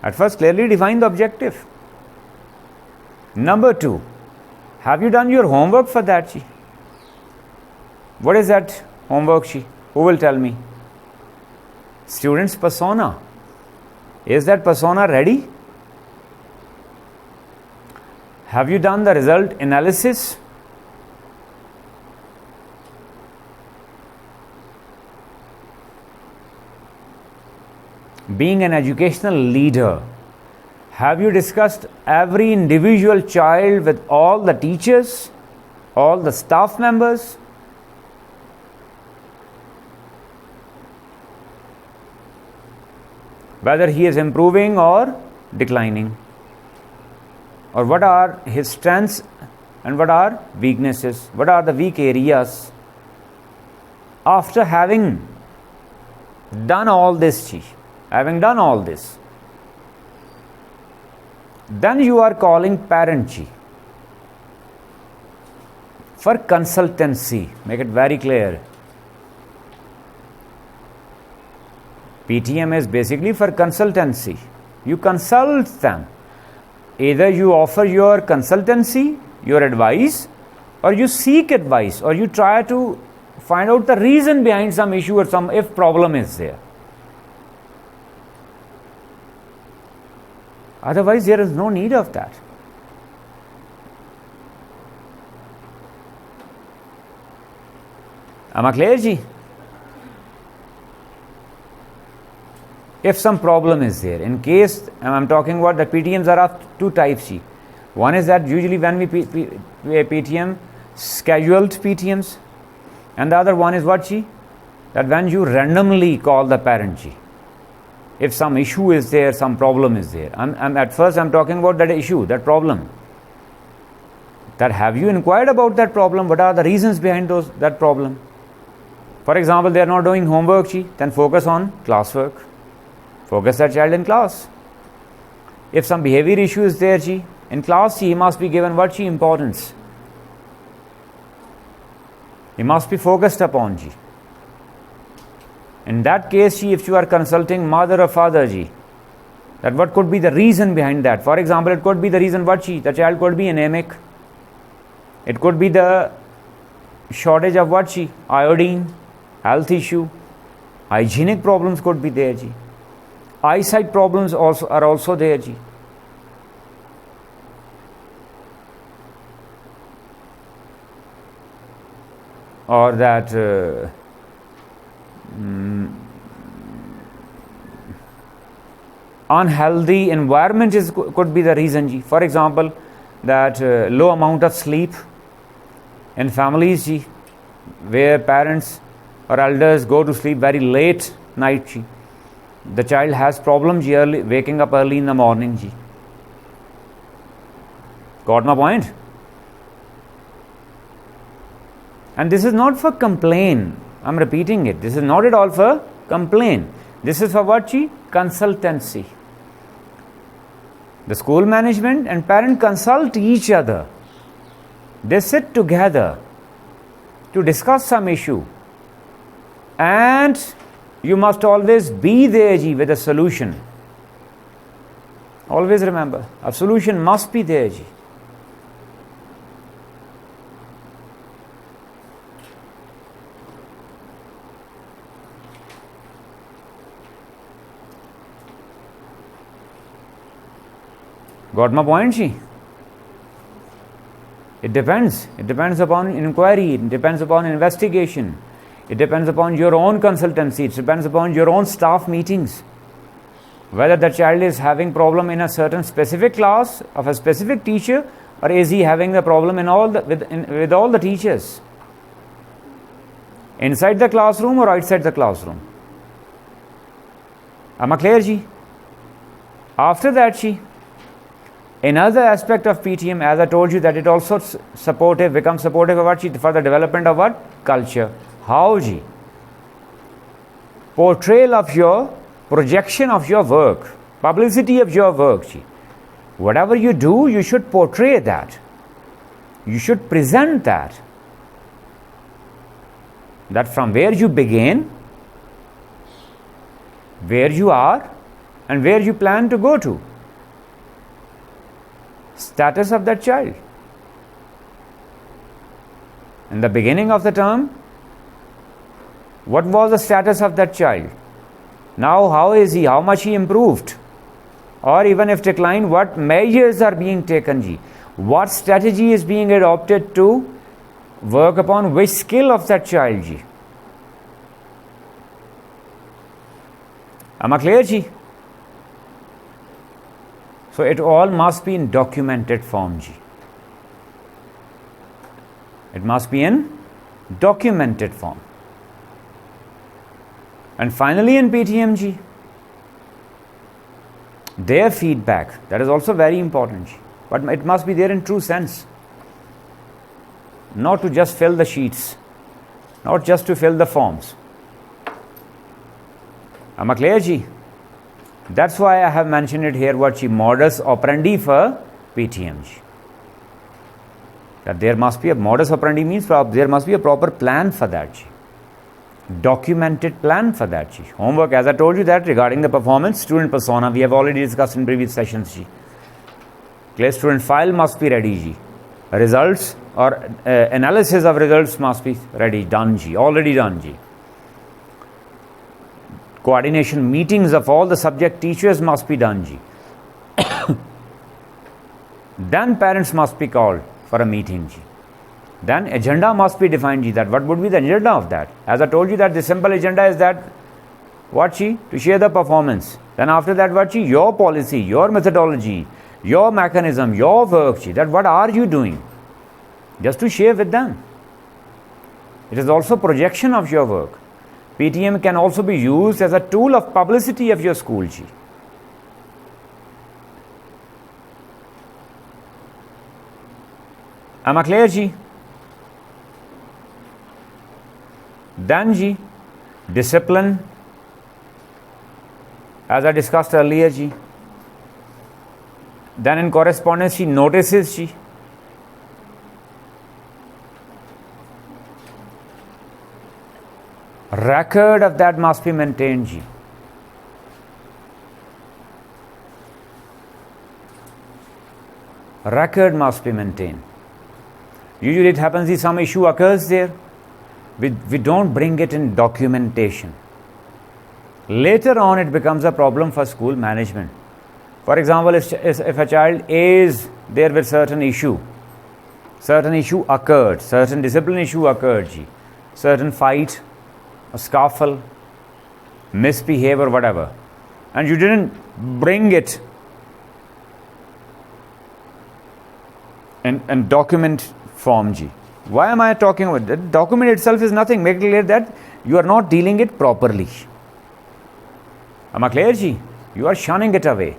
S1: At first, clearly define the objective. Number two, have you done your homework for that, ji? What is that homework, ji? Who will tell me? Student's persona. Is that persona ready? Have you done the result analysis? Being an educational leader, have you discussed every individual child with all the teachers? all the staff members, whether he is improving or declining, or what are his strengths and what are weaknesses, what are the weak areas. After having done all this, then you are calling parent for consultancy. Make it very clear. PTM is basically for consultancy. You consult them. Either you offer your consultancy, your advice, or you seek advice, or you try to find out the reason behind some issue or some if problem is there. Otherwise, there is no need of that. Am I clear, ji? If some problem is there, in case I'm talking about the PTMs are of two types. One is that usually when we PTM, scheduled PTMs, and the other one is what? That when you randomly call the parent. If some issue is there, some problem is there. At first I'm talking about that issue, that problem. That have you inquired about that problem? What are the reasons behind that problem? For example, they are not doing homework, then focus on classwork. Focus that child in class. If some behavior issue is there, in class, he must be given what? Importance. He must be focused upon. In that case, if you are consulting mother or father, that what could be the reason behind that? For example, it could be the reason what? The child could be anemic. It could be the shortage of what? Iodine, health issue, hygienic problems could be there. Eyesight problems are also there. Or that unhealthy environment could be the reason. For example, that low amount of sleep in families where parents or elders go to sleep very late night. The child has problems waking up early in the morning. Got my point? And this is not for complaint. I'm repeating it. This is not at all for complaint. This is for what? Consultancy. The school management and parent consult each other. They sit together to discuss some issue. And you must always be there with a solution. Always remember, a solution must be there. Got my point? It depends. It depends upon inquiry. It depends upon investigation. It depends upon your own consultancy. It depends upon your own staff meetings. Whether the child is having problem in a certain specific class of a specific teacher, or is he having the problem with all the teachers? Inside the classroom or outside the classroom? Am I clear, ji? After that, another aspect of PTM, as I told you, that it also becomes supportive of what? For the development of what? Culture. How? Portrayal of your, projection of your work, publicity of your work. Whatever you do, you should portray that. You should present that. That from where you begin, where you are, and where you plan to go to. Status of that child. In the beginning of the term, what was the status of that child? Now, how is he? How much he improved? Or even if declined, what measures are being taken? What strategy is being adopted to work upon which skill of that child? Am I clear? So it all must be in documented form. It must be in documented form. And finally in PTMG, their feedback, that is also very important. But it must be there in true sense. Not to just fill the sheets, not just to fill the forms. Am I clear, ji? That's why I have mentioned it here, what she modus operandi for PTMG. That there must be a modus operandi means there must be a proper plan for that, ji. Documented plan for that, ji. Homework, as I told you that regarding the performance, student persona, we have already discussed in previous sessions, ji. Clear, student file must be ready, ji. Results or analysis of results must be ready, done, ji. Already done, ji. Coordination meetings of all the subject teachers must be done, ji. Then parents must be called for a meeting, ji. Then agenda must be defined, ji. That what would be the agenda of that? As I told you that the simple agenda is that what, ji? To share the performance. Then after that, what, ji? Your policy, your methodology, your mechanism, your work, ji. That what are you doing? Just to share with them. It is also projection of your work. PTM can also be used as a tool of publicity of your school, ji. Am I clear, ji? Then, ji, discipline, as I discussed earlier, ji. Then in correspondence, ji, notices, ji. Record of that must be maintained, ji. Record must be maintained. Usually it happens, some issue occurs there. We don't bring it in documentation. Later on, it becomes a problem for school management. For example, if a child is there with certain issue occurred, certain discipline issue occurred, ji. Certain fight, a scuffle, misbehavior, whatever, and you didn't bring it in document form, ji. Why am I talking about that? Document itself is nothing. Make it clear that you are not dealing it properly. Am I clear, ji? You are shunning it away.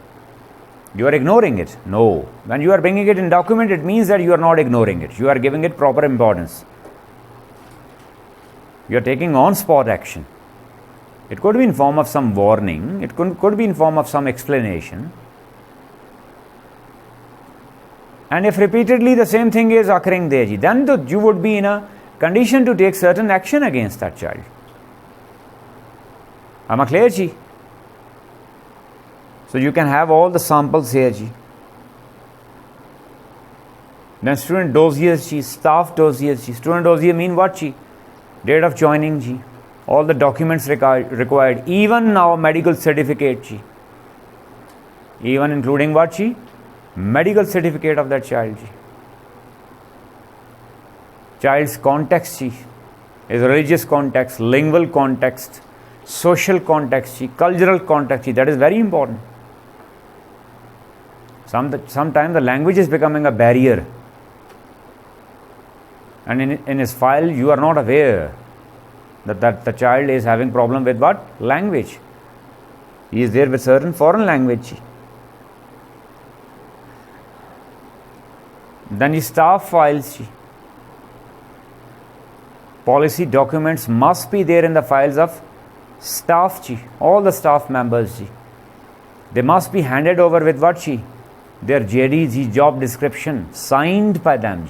S1: You are ignoring it. No. When you are bringing it in document, it means that you are not ignoring it. You are giving it proper importance. You are taking on-spot action. It could be in form of some warning. It could be in form of some explanation. And if repeatedly the same thing is occurring there, then you would be in a condition to take certain action against that child. Am I clear, ji? So you can have all the samples here, ji. Then student dossiers, ji. Staff dossiers, ji. Student dossier mean what, ji? Date of joining, ji. All the documents required. Even now medical certificate, ji. Even including what, ji? Medical certificate of that child, ji. Child's context, ji. Is religious context, lingual context, social context, ji. Cultural context, ji. That is very important. Sometimes the language is becoming a barrier. And in his file, you are not aware that the child is having problem with what? Language. He is there with certain foreign language. Then his staff files. Policy documents must be there in the files of staff. All the staff members. They must be handed over with what? Their JDs, job description, signed by them.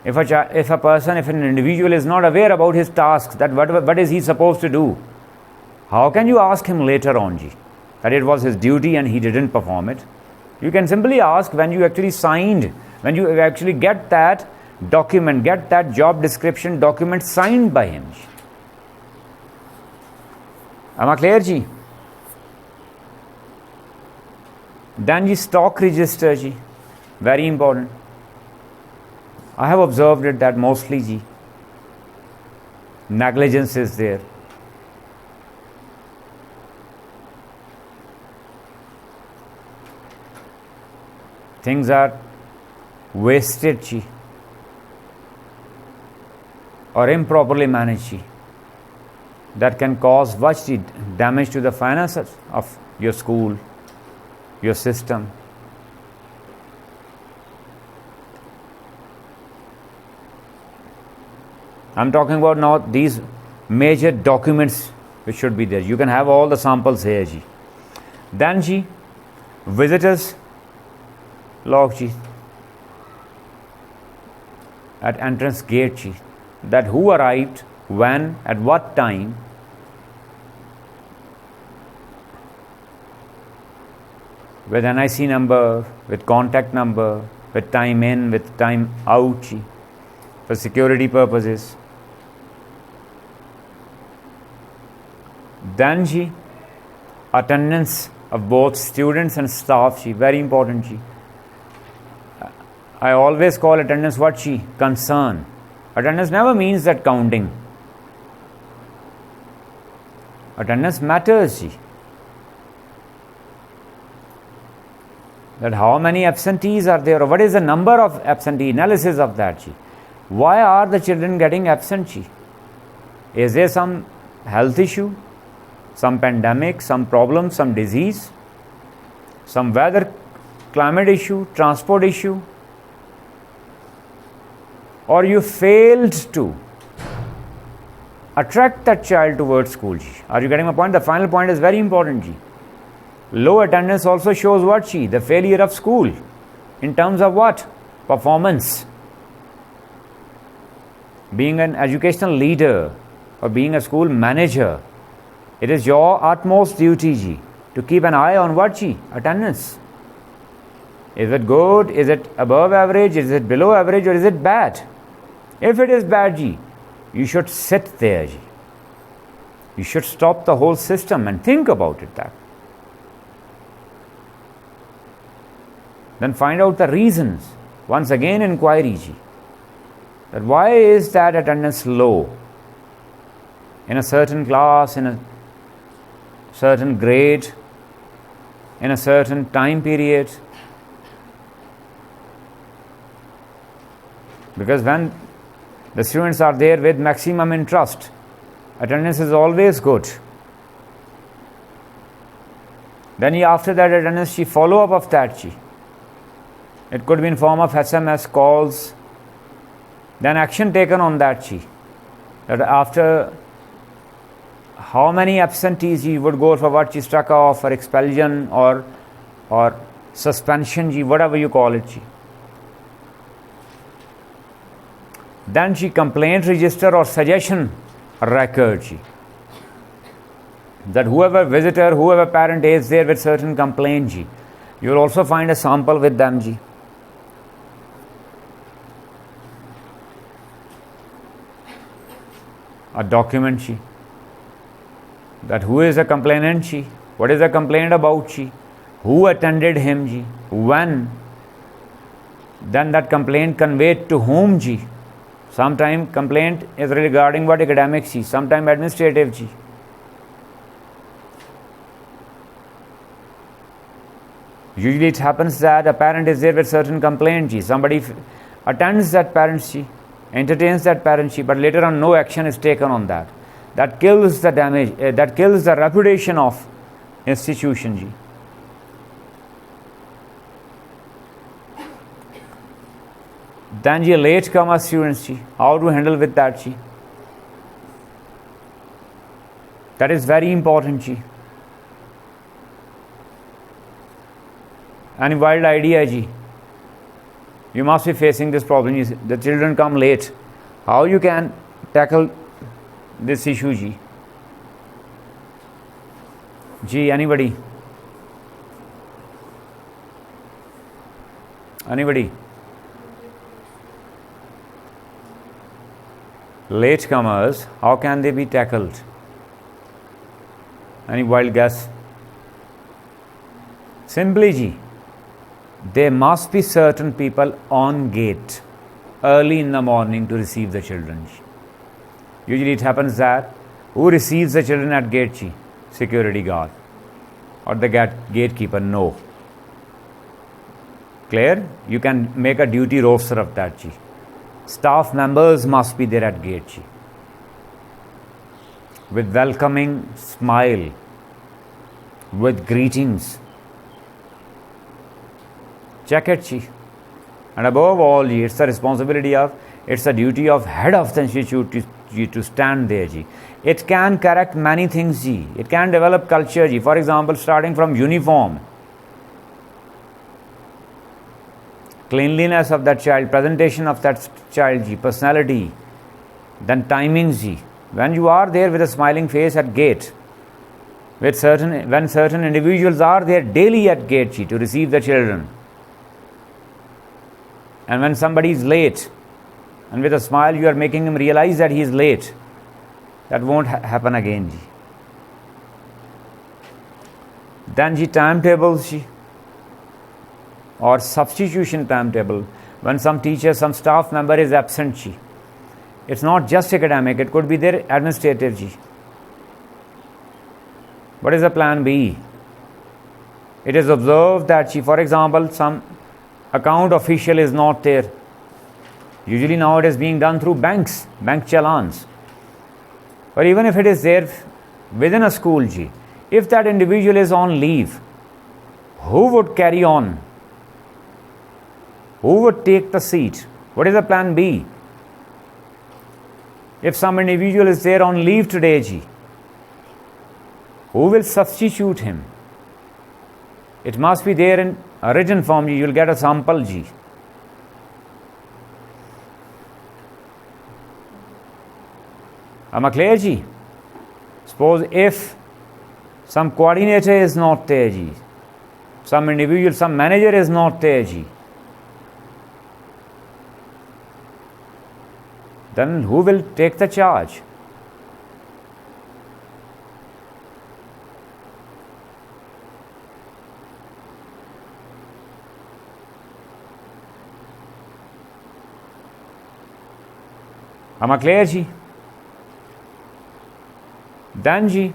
S1: If an individual is not aware about his tasks, that what is he supposed to do? How can you ask him later on, that it was his duty and he didn't perform it? You can simply ask when you actually signed, when you actually get that document, get that job description document signed by him. Am I clear, ji? Then stock register, ji. Very important. I have observed it that mostly, ji, negligence is there. Things are wasted, ji. or improperly managed ji, that can cause what ji? Damage to the finances of your school, your system. I'm talking about now these major documents which should be there. You can have all the samples here ji. Then ji, visitors log ji, at entrance gate ji, that who arrived, when, at what time, with NIC number, with contact number, with time in, with time out ji, for security purposes. Then ji, attendance of both students and staff ji, very important ji. I always call attendance what ji? Concern. Attendance never means that counting. Attendance matters ji. That how many absentees are there, or what is the number of absentee, analysis of that ji. Why are the children getting absent ji? Is there some health issue, some pandemic, some problem, some disease, some weather, climate issue, transport issue? Or you failed to attract that child towards school ji. Are you getting my point? The final point is very important ji. Low attendance also shows what ji? The failure of school. In terms of what? Performance. Being an educational leader or being a school manager, it is your utmost duty ji, to keep an eye on what ji? Attendance. Is it good? Is it above average? Is it below average? Or is it bad? If it is bad ji, you should sit there ji. You should stop the whole system and think about it that. Then find out the reasons. Once again inquiry ji. That why is that attendance low? In a certain class, in a certain grade, in a certain time period. Because when the students are there with maximum interest, attendance is always good. Then after that attendance, she follow up of that. It could be in form of SMS calls. Then action taken on that. That after how many absentees you would go for what she struck off, for expulsion or suspension, whatever you call it. Then complaint register or suggestion record. That whoever visitor, whoever parent is there with certain complaint, you will also find a sample with them. A document. That who is the complainant, what is the complaint about, who attended him, when, then that complaint conveyed to whom. Sometimes complaint is regarding what? Academic, sometimes administrative. Usually it happens that a parent is there with certain complaint, somebody attends that parent, entertains that parent, but later on no action is taken on that. That kills the damage, that kills the reputation of institution. Then late comer students, how to handle with that? That is very important. Any wild idea? You must be facing this problem. The children come late. How you can tackle this issue? Anybody? Anybody? Latecomers, how can they be tackled? Any wild guess? Simply, there must be certain people on gate early in the morning to receive the children. Usually it happens that who receives the children at gate? Security guard or the gatekeeper? No. Clear? You can make a duty roster of that. Staff members must be there at gate ji, with welcoming smile, with greetings. Check it ji. And above all ji, it's a duty of head of the institute to stand there ji. It can correct many things ji. It can develop culture ji. For example, starting from uniform, cleanliness of that child, presentation of that child ji, personality, then timings ji. When you are there with a smiling face at gate, when certain individuals are there daily at gate ji to receive the children, and when somebody is late, and with a smile you are making him realize that he is late, that won't happen again ji. Then ji, timetables ji, or substitution timetable. When some teacher, some staff member is absent ji, it's not just academic, it could be their administrative ji. What is the plan B? It is observed that ji, for example, some account official is not there. Usually now it is being done through banks, bank challans. Or even if it is there within a school ji, if that individual is on leave, who would carry on? Who would take the seat? What is the plan B? If some individual is there on leave today ji, who will substitute him? It must be there in a written form ji. You will get a sample ji. Am I clear ji? Suppose if some coordinator is not there ji, some individual, some manager is not there ji, then who will take the charge? Am I clear ji? Then ji,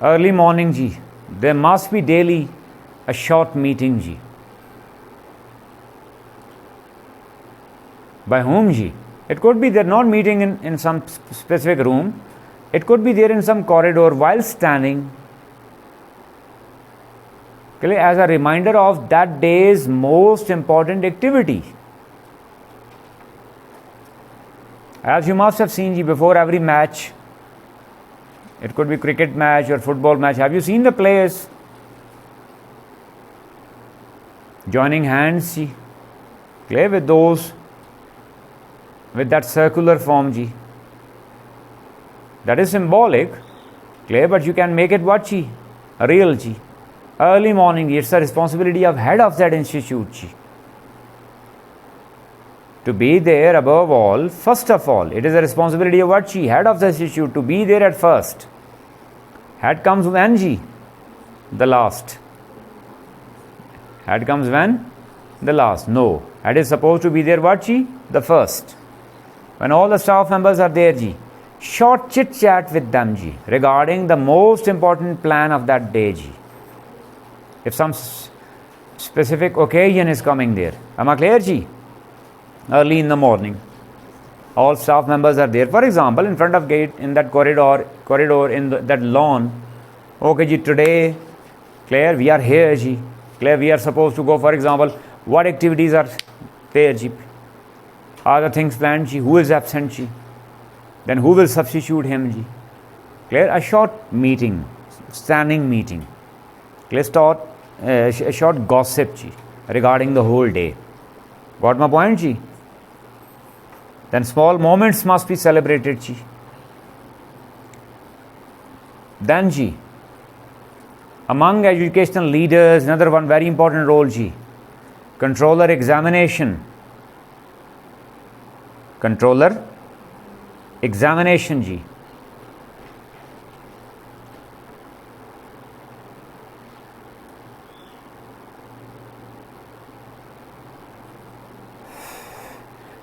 S1: early morning ji, there must be daily a short meeting ji. By whom ji? It could be they're not meeting in some specific room. It could be there in some corridor while standing, as a reminder of that day's most important activity. As you must have seen ji, before every match, it could be cricket match or football match, have you seen the players joining hands ji, with those, with that circular form ji? That is symbolic, but you can make it what ji? Real ji. Early morning, it's a responsibility of head of that institute ji, to be there above all. First of all, it is a responsibility of what ji? Head of the institute, to be there at first. Head comes when ji? The last. Head comes when? The last. No. Head is supposed to be there what ji? The first. When all the staff members are there ji, short chit chat with them ji, regarding the most important plan of that day ji. If some specific occasion is coming there. Am I clear ji? Early in the morning, all staff members are there. For example, in front of gate, in that corridor in that lawn. Okay ji, today, we are here ji. We are supposed to go, for example, what activities are there ji? Are the things planned ji? Who is absent ji? Then who will substitute him ji? A short meeting, standing meeting. A short gossip ji, regarding the whole day. Got my point ji? Then small moments must be celebrated ji. Then ji, among educational leaders, another one very important role ji, controller examination. Controller examination ji.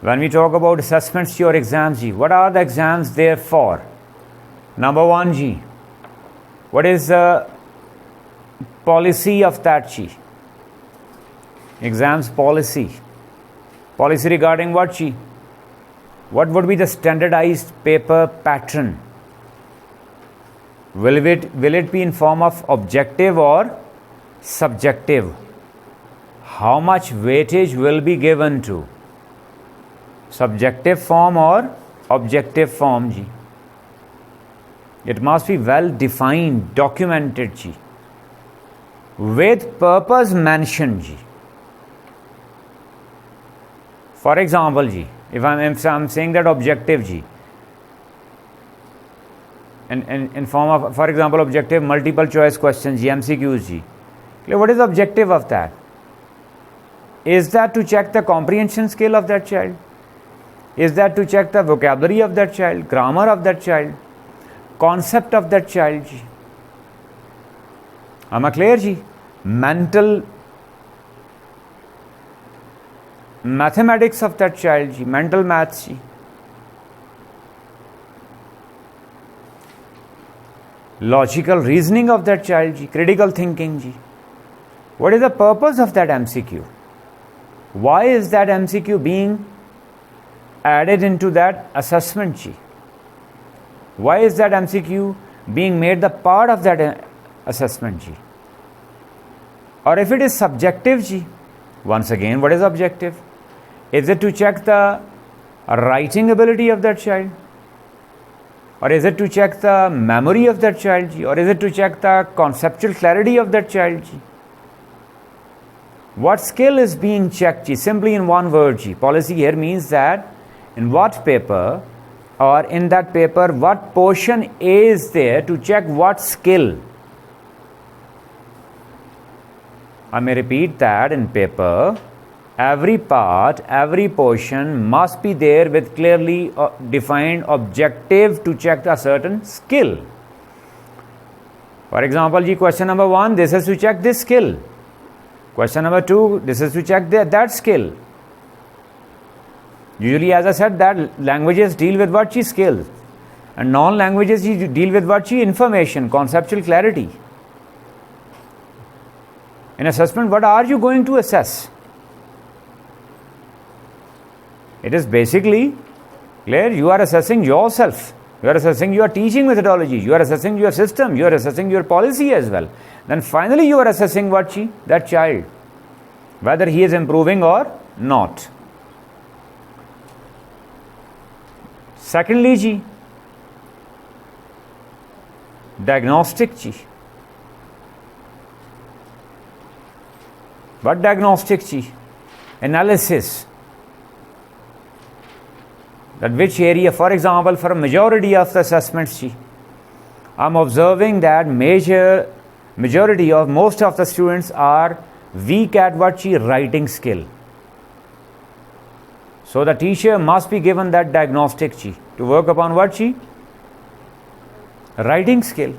S1: When we talk about assessments or exams ji, what are the exams there for? Number one ji, what is the policy of that ji? Exams policy. Policy regarding what ji? What would be the standardized paper pattern? Will it be in form of objective or subjective? How much weightage will be given to subjective form or objective form ji? It must be well defined, documented ji, with purpose mentioned ji. For example ji, if I'm saying that objective ji, in form of, for example, objective multiple choice questions ji, MCQs ji. What is the objective of that? Is that to check the comprehension skill of that child? Is that to check the vocabulary of that child, grammar of that child, concept of that child ji? Am I clear ji? Mental mathematics of that child ji, mental maths ji. Logical reasoning of that child ji, critical thinking ji. What is the purpose of that MCQ? Why is that MCQ being added into that assessment ji? Why is that MCQ being made the part of that assessment ji? Or if it is subjective ji, once again, what is objective? Is it to check the writing ability of that child? Or is it to check the memory of that child ji? Or is it to check the conceptual clarity of that child ji? What skill is being checked ji? Simply in one word ji. Policy here means that in what paper, or in that paper, what portion is there to check what skill? I may repeat that in paper, every part, every portion must be there with clearly defined objective to check a certain skill. For example, ji, question number 1, this is to check this skill. Question number 2, this is to check that skill. Usually, as I said, that languages deal with what chi skills, and non-languages deal with what chi information, conceptual clarity. In assessment, what are you going to assess? It is basically clear. You are assessing yourself. You are assessing your teaching methodology. You are assessing your system. You are assessing your policy as well. Then finally, you are assessing what chi? That child, whether he is improving or not. Secondly, ji, diagnostic ji. What diagnostic ji? Analysis. That which area, for example, for a majority of the assessments ji, I'm observing that majority of most of the students are weak at what chi? Writing skill. So the teacher must be given that diagnostic chi to work upon what chi? Writing skill.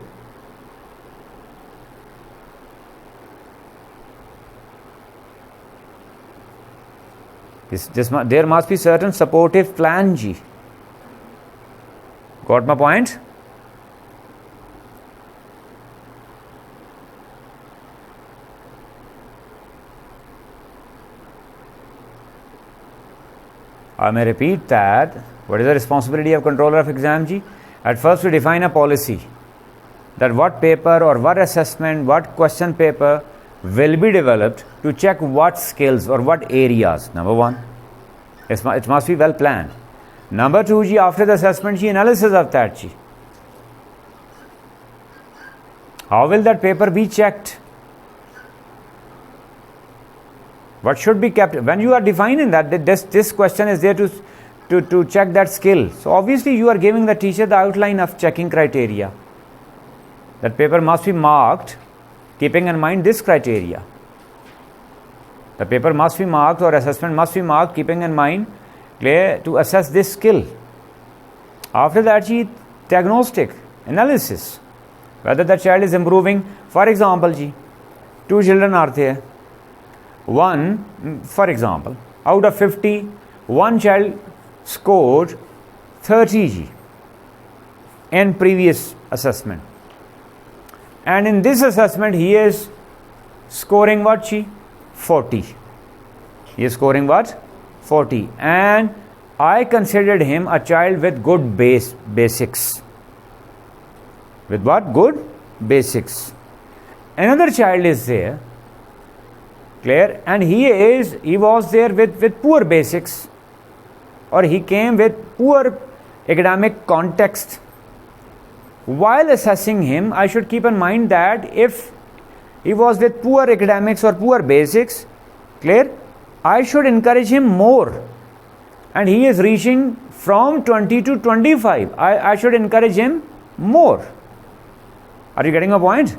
S1: There must be certain supportive plan ji. Got my point? I may repeat that. What is the responsibility of controller of exam ji? At first we define a policy that what paper or what assessment, what question paper will be developed to check what skills or what areas. Number 1, it must be well planned. Number 2 ji, after the assessment ji, analysis of that ji. How will that paper be checked? What should be kept when you are defining that this question is there to check that skill? So obviously you are giving the teacher the outline of checking criteria. That paper must be marked keeping in mind this criteria. The paper must be marked or assessment must be marked keeping in mind clear to assess this skill. After that, ji, diagnostic analysis whether the child is improving. For example, ji, 2 children are there. One, for example, out of 50, one child scored 30 ji in previous assessment, and in this assessment he is scoring what chi? 40. He is scoring what? 40. And I considered him a child with good basics. With what? Good basics. Another child is there, clear, and he was there with poor basics, or he came with poor academic context. While assessing him, I should keep in mind that if he was with poor academics or poor basics, clear, I should encourage him more. And he is reaching from 20 to 25. I should encourage him more. Are you getting my point?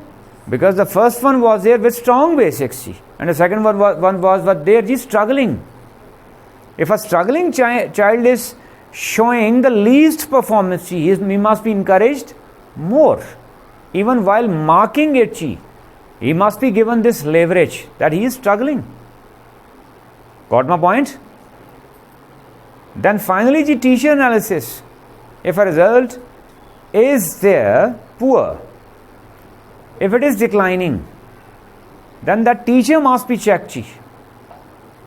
S1: Because the first one was there with strong basics, and the second one was there struggling. If a struggling child is showing the least performance, he must be encouraged more. Even while marking it, he must be given this leverage that he is struggling. Got my point? Then finally, the teacher analysis. If a result is there poor, if it is declining, then that teacher must be checked.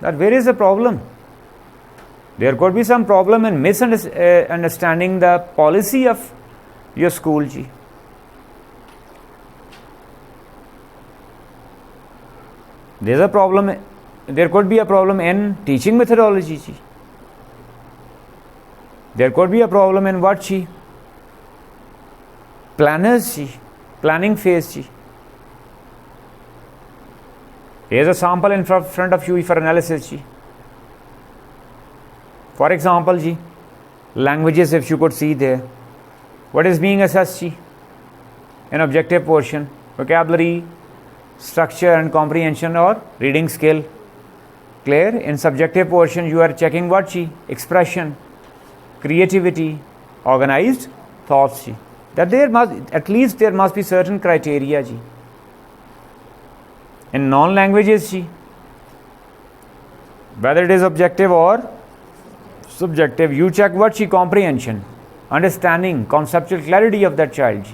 S1: That where is the problem? There could be some problem in misunderstanding the policy of your school. There's a problem. There could be a problem in teaching methodology. There could be a problem in what? Planning phase. Here's a sample in front of you for analysis. For example, languages, if you could see there, what is being assessed in objective portion? Vocabulary, structure and comprehension or reading skill. Clear? In subjective portion, you are checking what? Expression, creativity, organized thoughts. That there must be certain criteria. In non-languages, whether it is objective or subjective, you check what? Comprehension, understanding, conceptual clarity of that child.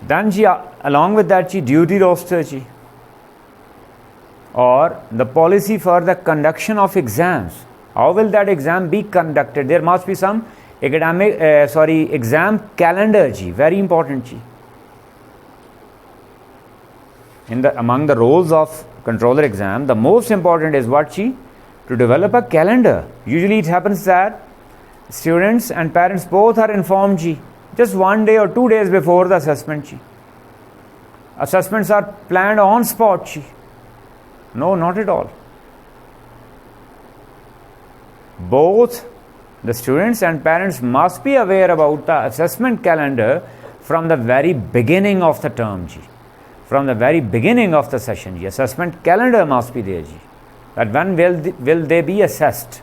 S1: Then along with that, duty roster or the policy for the conduction of exams. How will that exam be conducted? There must be some exam calendar. Very important. Among the roles of controller exam, the most important is what? To develop a calendar. Usually it happens that students and parents both are informed just 1 day or 2 days before the assessment. Assessments are planned on spot. No, not at all. Both the students and parents must be aware about the assessment calendar from the very beginning of the term. From the very beginning of the session, assessment calendar must be there. That when will they be assessed?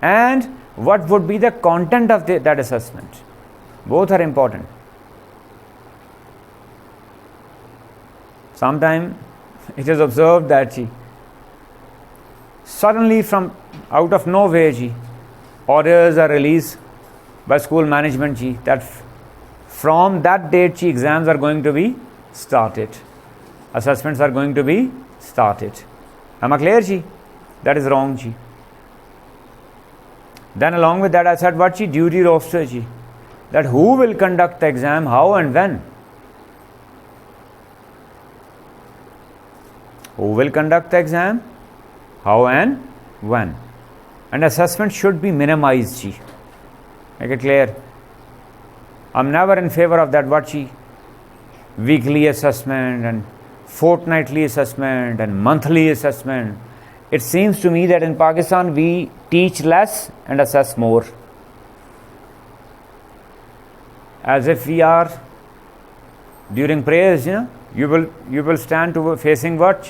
S1: And what would be the content of that assessment? Both are important. Sometimes it is observed that suddenly from out of nowhere, orders are released by school management that from that date exams are going to be started. Assessments are going to be started. Am I clear? That is wrong. Then along with that, I said what? Duty roster. That who will conduct the exam, how and when. Who will conduct the exam, how and when. And assessment should be minimized. Make it clear. I'm never in favor of that what? Weekly assessment and fortnightly assessment and monthly assessment. It seems to me that in Pakistan we teach less and assess more. As if we are during prayers, you will stand facing what?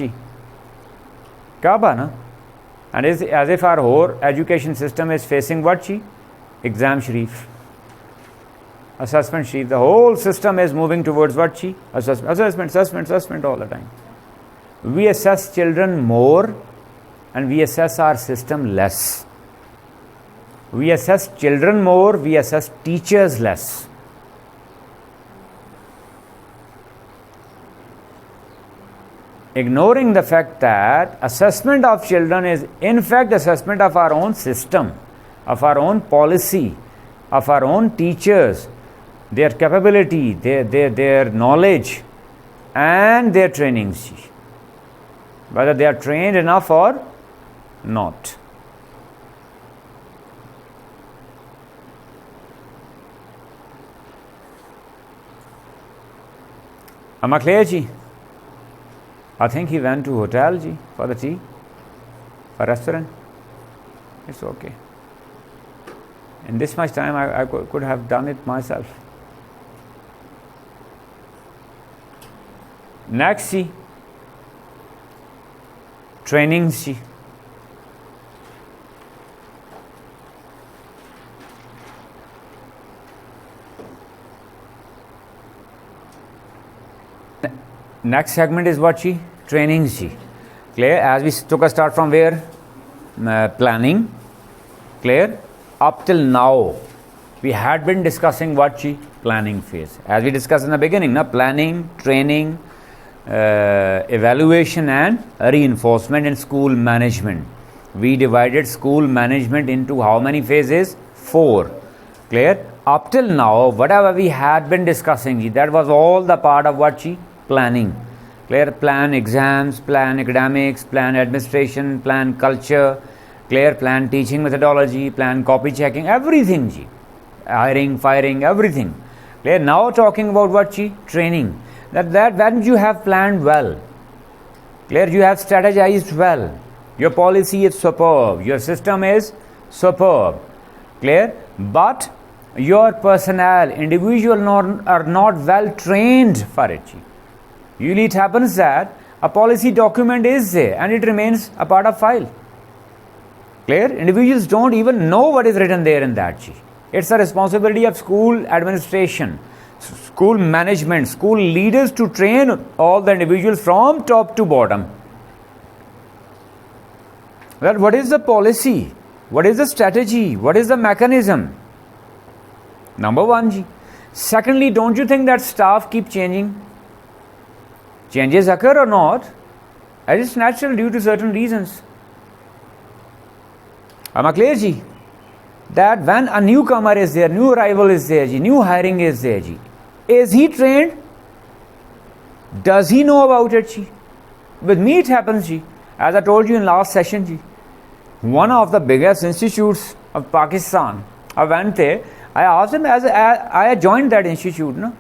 S1: Kaaba, na? And as if our whole education system is facing what? Exam Sharif. Assessment Sharif. The whole system is moving towards what? Assessment all the time. We assess children more and we assess our system less. We assess children more, we assess teachers less. ignoring the fact that assessment of children is in fact assessment of our own system, of our own policy, of our own teachers, their capability, their knowledge and their trainings, whether they are trained enough or not. Am I clear, ji? I think he went to hotel, ji, for the tea, for restaurant. It's okay. In this much time, I could have done it myself. Next, ji, trainings, ji. Next segment is what, ji? Trainings, ji. Clear? As we took a start from where? Planning. Clear? Up till now, we had been discussing what, ji? Planning phase. As we discussed in the beginning, planning, training, evaluation and reinforcement in school management. We divided school management into how many phases? 4. Clear? Up till now, whatever we had been discussing, ji, that was all the part of what, ji? Planning. Clear? Plan exams, plan academics, plan administration, plan culture, clear? Plan teaching methodology, plan copy checking, everything, ji. Hiring, firing, everything. Clear? Now talking about what, ji? Training. That when you have planned well, clear? You have strategized well. Your policy is superb. Your system is superb. Clear? But your personnel, individual are not well trained for it, ji. Usually it happens that a policy document is there and it remains a part of file. Clear? Individuals don't even know what is written there in that, ji. It's the responsibility of school administration, school management, school leaders to train all the individuals from top to bottom. Well, what is the policy? What is the strategy? What is the mechanism? Number one, ji. Secondly, don't you think that staff keep changing? Changes occur or not? It is natural due to certain reasons. Am I clear, ji? That when a newcomer is there, new arrival is there, ji, new hiring is there, ji, is he trained? Does he know about it, ji? With me it happens, ji. As I told you in last session, ji, one of the biggest institutes of Pakistan, I went there, I asked him, as I joined that institute, no?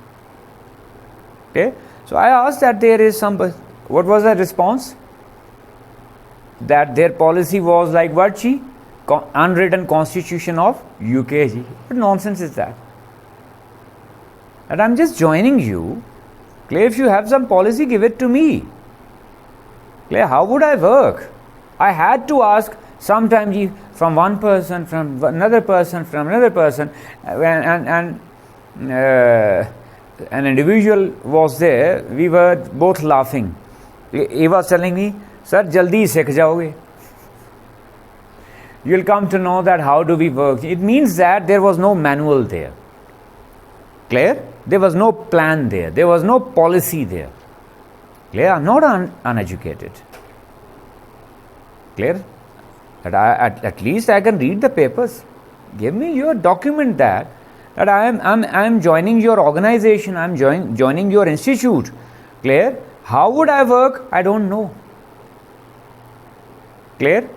S1: Okay? So I asked that there is some, what was the response? That their policy was like what, ji? Unwritten constitution of UK, ji. What nonsense is that? And I'm just joining you. Clear? If you have some policy, give it to me. Clear? How would I work? I had to ask sometimes, ji, from one person, from another person, from another person, and an individual was there. We were both laughing. He was telling me, "Sir, jaldi sikh jaoge. You'll come to know that how do we work." It means that there was no manual there. Clear? There was no plan there. There was no policy there. Clear? I'm not uneducated. Clear? At least I can read the papers. Give me your document that I am joining your organization, I am joining your institute. Clear? How would I work? I don't know. Clear?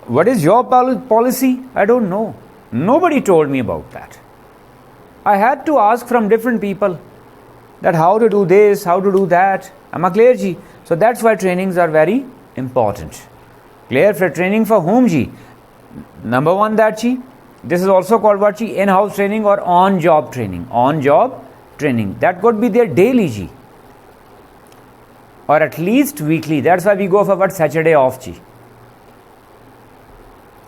S1: What is your policy? I don't know. Nobody told me about that. I had to ask from different people that how to do this, how to do that. Am I clear, ji? So that's why trainings are very important. Clear? For training for whom, ji? Number one, that, ji. This is also called what, ji? In-house training or on-job training. On-job training. That could be there daily, ji. Or at least weekly. That's why we go for what? Saturday off, ji.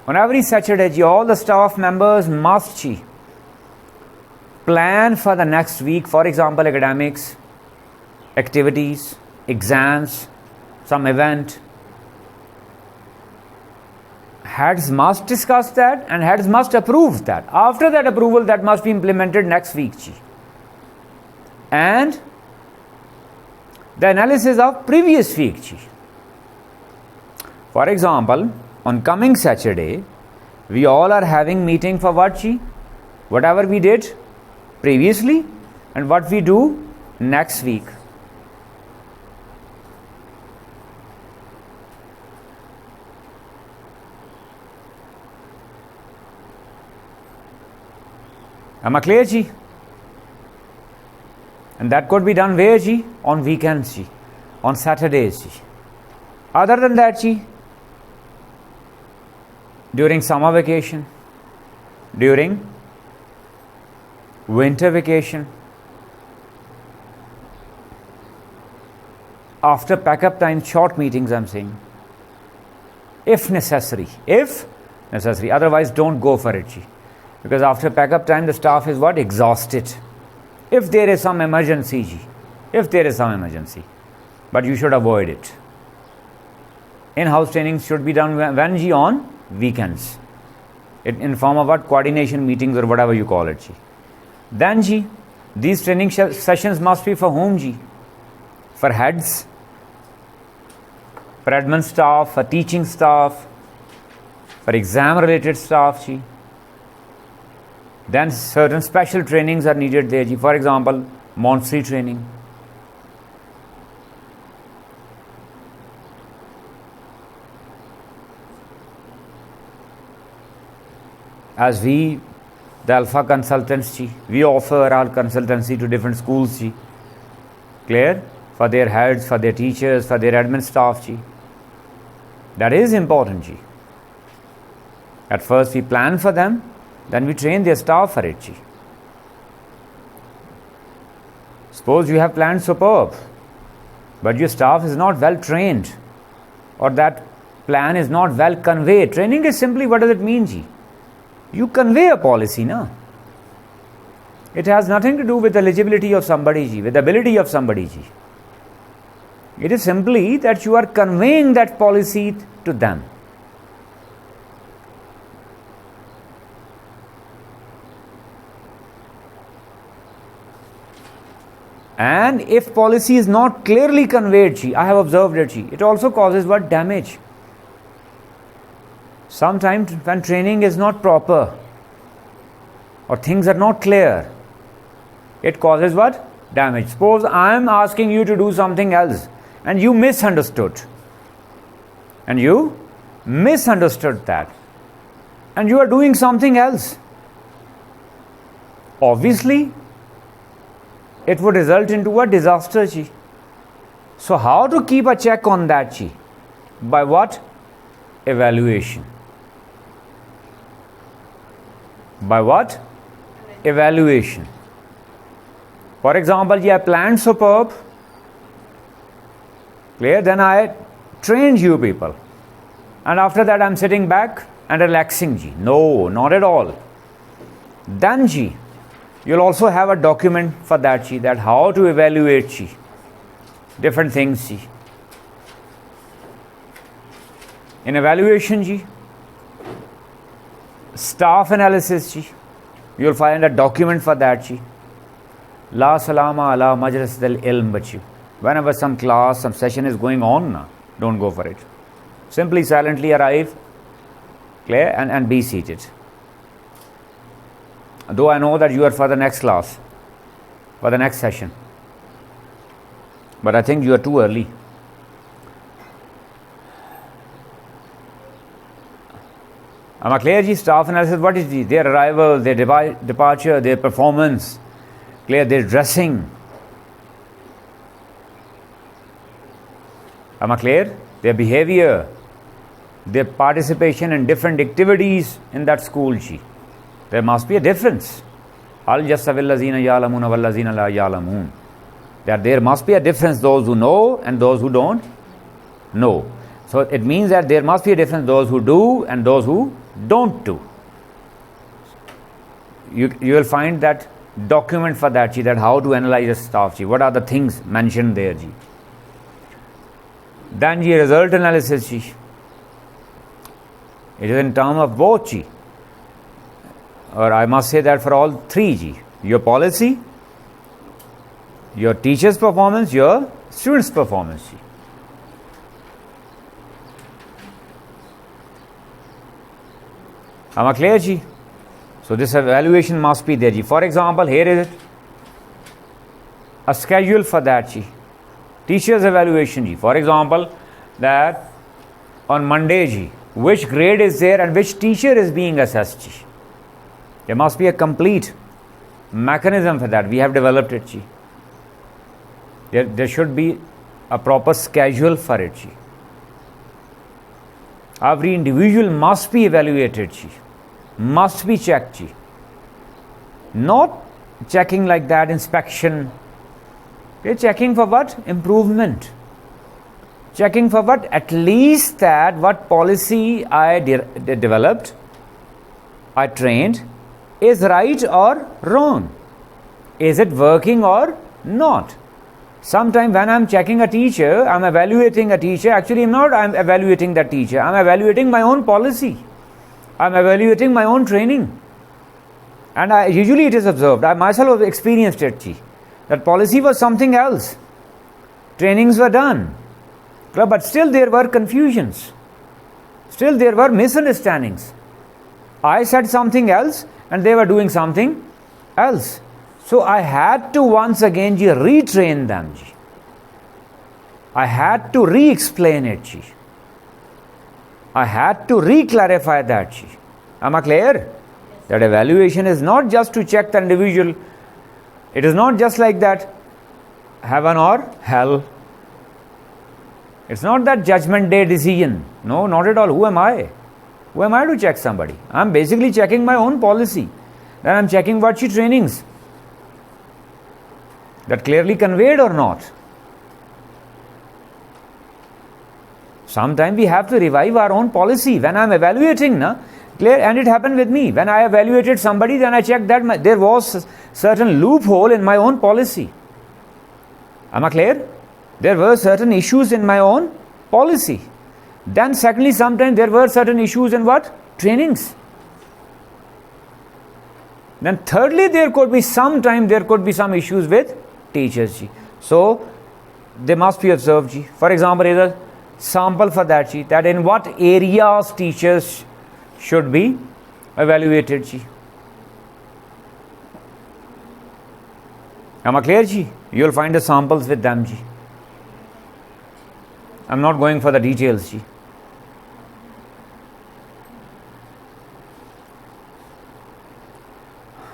S1: On every Saturday, ji, all the staff members must, ji, plan for the next week. For example, academics, activities, exams, some event. Heads must discuss that and heads must approve that. After that approval, that must be implemented next week, ji. And the analysis of previous week ji. For example, on coming Saturday, we all are having meeting for what ji? Whatever we did previously and what we do next week. Am I clear ji? And that could be done where ji? On weekends ji, on Saturdays ji. Other than that ji, during summer vacation, during winter vacation, after pack-up time, short meetings I'm saying, if necessary, otherwise don't go for it ji. Because after pack-up time the staff is what? Exhausted. If there is some emergency ji, but you should avoid it. In-house training should be done when ji? On weekends. In form of what? Coordination meetings or whatever you call it ji. Then ji, these training sessions must be for whom ji? For heads, for admin staff, for teaching staff, for exam related staff ji. Then certain special trainings are needed there ji. For example, Montessori training. As we, the Alpha consultants ji, we offer our consultancy to different schools ji. Clear? For their heads, for their teachers, for their admin staff ji. That is important ji. At first we plan for them, then we train their staff for it ji. Suppose you have planned superb, but your staff is not well trained, or that plan is not well conveyed. Training is simply, what does it mean ji? You convey a policy, na? It has nothing to do with the eligibility of somebody ji, with the ability of somebody ji. It is simply that you are conveying that policy to them. And if policy is not clearly conveyed ji, I have observed it ji, it also causes what? Damage. Sometimes when training is not proper or things are not clear, it causes what? Damage. Suppose I am asking you to do something else and you misunderstood. And you misunderstood that. And you are doing something else. Obviously, it would result into a disaster ji. So how to keep a check on that ji? By what? Evaluation. By what? Evaluation. For example, I planned superb. Clear? Then I trained you people. And after that I'm sitting back and relaxing ji. No, not at all. Then ji, you'll also have a document for that ji, that how to evaluate ji. Different things ji. In evaluation ji, staff analysis ji, you'll find a document for that ji. La salama ala majlis del ilm bachi. Whenever some class, some session is going on, na, don't go for it. Simply silently arrive, clear, and be seated. Though I know that you are for the next class, for the next session, but I think you are too early. Am I clear ji? Staff analysis, what is ji? Their arrival, their departure, their performance, clear, their dressing. Am I clear? Their behavior, their participation in different activities in that school ji. There must be a difference. Al yasavil lazina ya'lamuna wal lazina la ya'lamun. That there must be a difference, those who know and those who don't know. So it means that there must be a difference, those who do and those who don't do. You will find that document for that ji, that how to analyze a staff ji. What are the things mentioned there ji. Then ji, result analysis ji. It is in terms of both ji. Or I must say that for all three ji. Your policy, your teacher's performance, your student's performance ji. Am I clear ji? So this evaluation must be there ji. For example, here is a schedule for that ji. Teacher's evaluation ji. For example, that on Monday ji, which grade is there and which teacher is being assessed ji. There must be a complete mechanism for that. We have developed it ji. There should be a proper schedule for it ji. Every individual must be evaluated ji. Must be checked ji. Not checking like that, inspection. They're checking for what? Improvement. Checking for what? At least that what policy I developed, I trained, is right or wrong. Is it working or not? Sometimes when I'm checking a teacher, I'm evaluating a teacher. Actually, I'm evaluating that teacher. I'm evaluating my own policy. I'm evaluating my own training. And usually it is observed. I myself have experienced it. That policy was something else. Trainings were done. But still there were confusions. Still there were misunderstandings. I said something else and they were doing something else. So I had to once again retrain them. I had to re-explain it. I had to re-clarify that. Am I clear? That evaluation is not just to check the individual. It is not just like that, heaven or hell. It's not that judgment day decision. No, not at all. Who am I? Who am I to check somebody? I'm basically checking my own policy. Then I'm checking what she trainings. That clearly conveyed or not. Sometimes we have to revive our own policy. When I'm evaluating, clear, and it happened with me. When I evaluated somebody, then I checked that there was certain loophole in my own policy. Am I clear? There were certain issues in my own policy. Then secondly, sometimes there were certain issues in what? Trainings. Then thirdly, there could be some issues with teachers. So they must be observed. For example, is a sample for that. That in what areas teachers should be evaluated. Am I clear? You will find the samples with them. I'm not going for the details.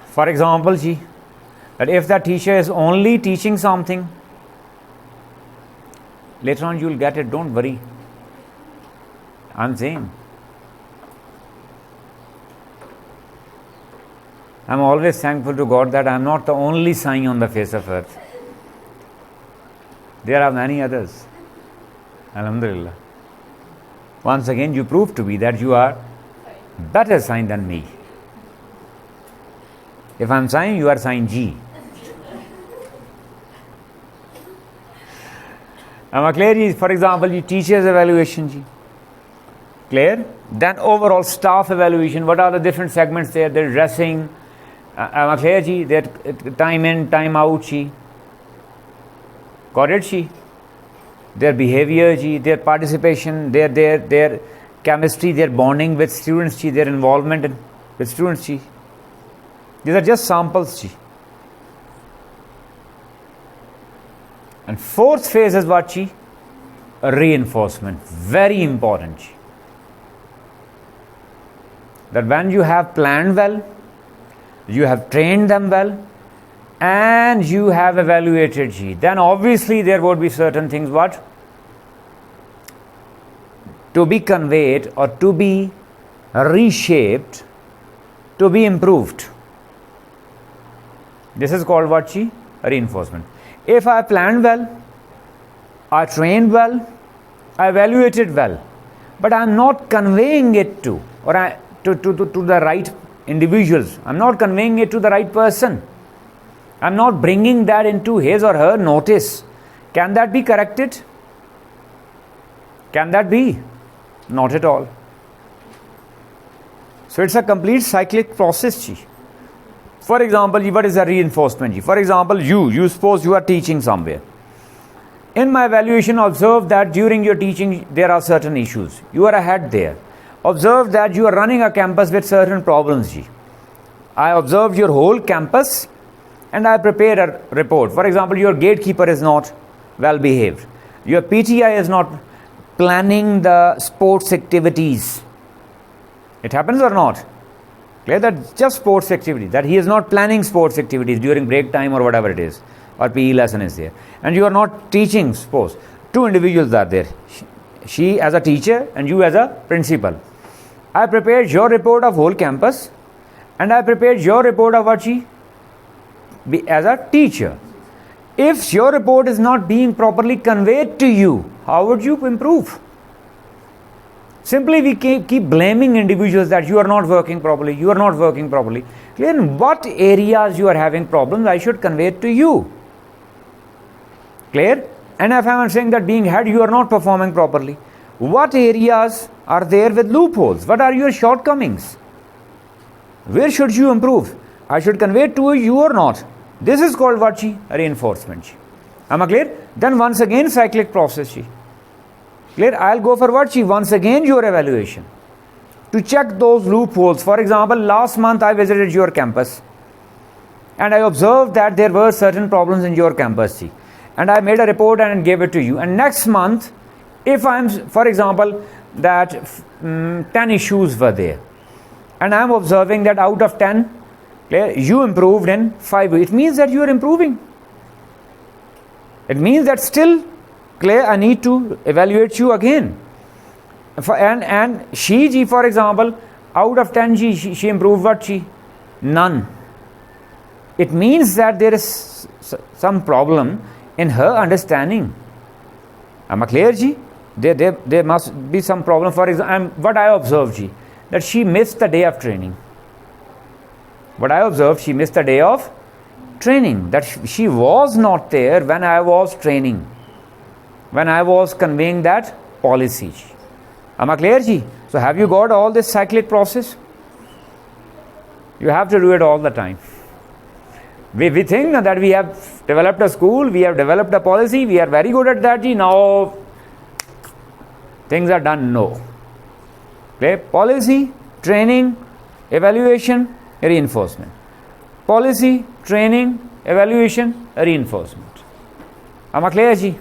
S1: For example, that if the teacher is only teaching something, later on you will get it, don't worry. I'm saying. I'm always thankful to God that I'm not the only sign on the face of earth. There are many others. Alhamdulillah. Once again, you prove to me that you are better sign than me. If I'm sign, you are sign G. Am I clear? For example, teacher's evaluation. Clear? Then overall staff evaluation. What are the different segments there? Their dressing. Am I clear? Their time in, time out. Got it? Their behavior, their participation, their chemistry, their bonding with students, their involvement with students. These are just samples. And fourth phase is what? Reinforcement. Very important. That when you have planned well, you have trained them well, and you have evaluated, then obviously there would be certain things what? To be conveyed or to be reshaped, to be improved. This is called what? Reinforcement. If I planned well, I trained well, I evaluated well, but I am not conveying it to the right individuals. I am not conveying it to the right person. I am not bringing that into his or her notice. Can that be corrected? Can that be? Not at all. So it's a complete cyclic process. For example, what is a reinforcement? For example, you suppose you are teaching somewhere. In my evaluation, observe that during your teaching there are certain issues. You are ahead there. Observe that you are running a campus with certain problems. Ji. I observed your whole campus and I prepare a report. For example, your gatekeeper is not well behaved. Your PTI is not planning the sports activities. It happens or not? Clear that just sports activity, that he is not planning sports activities during break time or whatever it is, or PE lesson is there. And you are not teaching sports. Two individuals are there. She as a teacher and you as a principal. I prepared your report of whole campus and I prepared your report of what she as a teacher. If your report is not being properly conveyed to you, how would you improve? Simply we keep blaming individuals that you are not working properly, you are not working properly. Clear in what areas you are having problems, I should convey it to you. Clear? And if I am saying that being head, you are not performing properly. What areas are there with loopholes? What are your shortcomings? Where should you improve? I should convey it to you or not. This is called what? Reinforcement. Am I clear? Then once again cyclic process. Clear? I'll go for what? Once again your evaluation. To check those loopholes. For example, last month I visited your campus. And I observed that there were certain problems in your campus. And I made a report and gave it to you. And next month, if I'm, for example, that 10 issues were there. And I'm observing that out of 10, you improved in 5. It means that you are improving. It means that still, I need to evaluate you again. And she, for example, out of 10, she improved what? None. It means that there is some problem in her understanding. Am I clear, Ji? There must be some problem. For example, what I observed, Ji, that she missed the day of training. What I observed, she missed the day of training. That she was not there when I was training, when I was conveying that policy. Am I clear, Ji? So have you got all this cyclic process? You have to do it all the time. We think that we have developed a school, we have developed a policy, we are very good at that. Ji. Now things are done. No. Okay? Policy, training, evaluation, reinforcement. Policy, training, evaluation, reinforcement. Am I clear, Ji?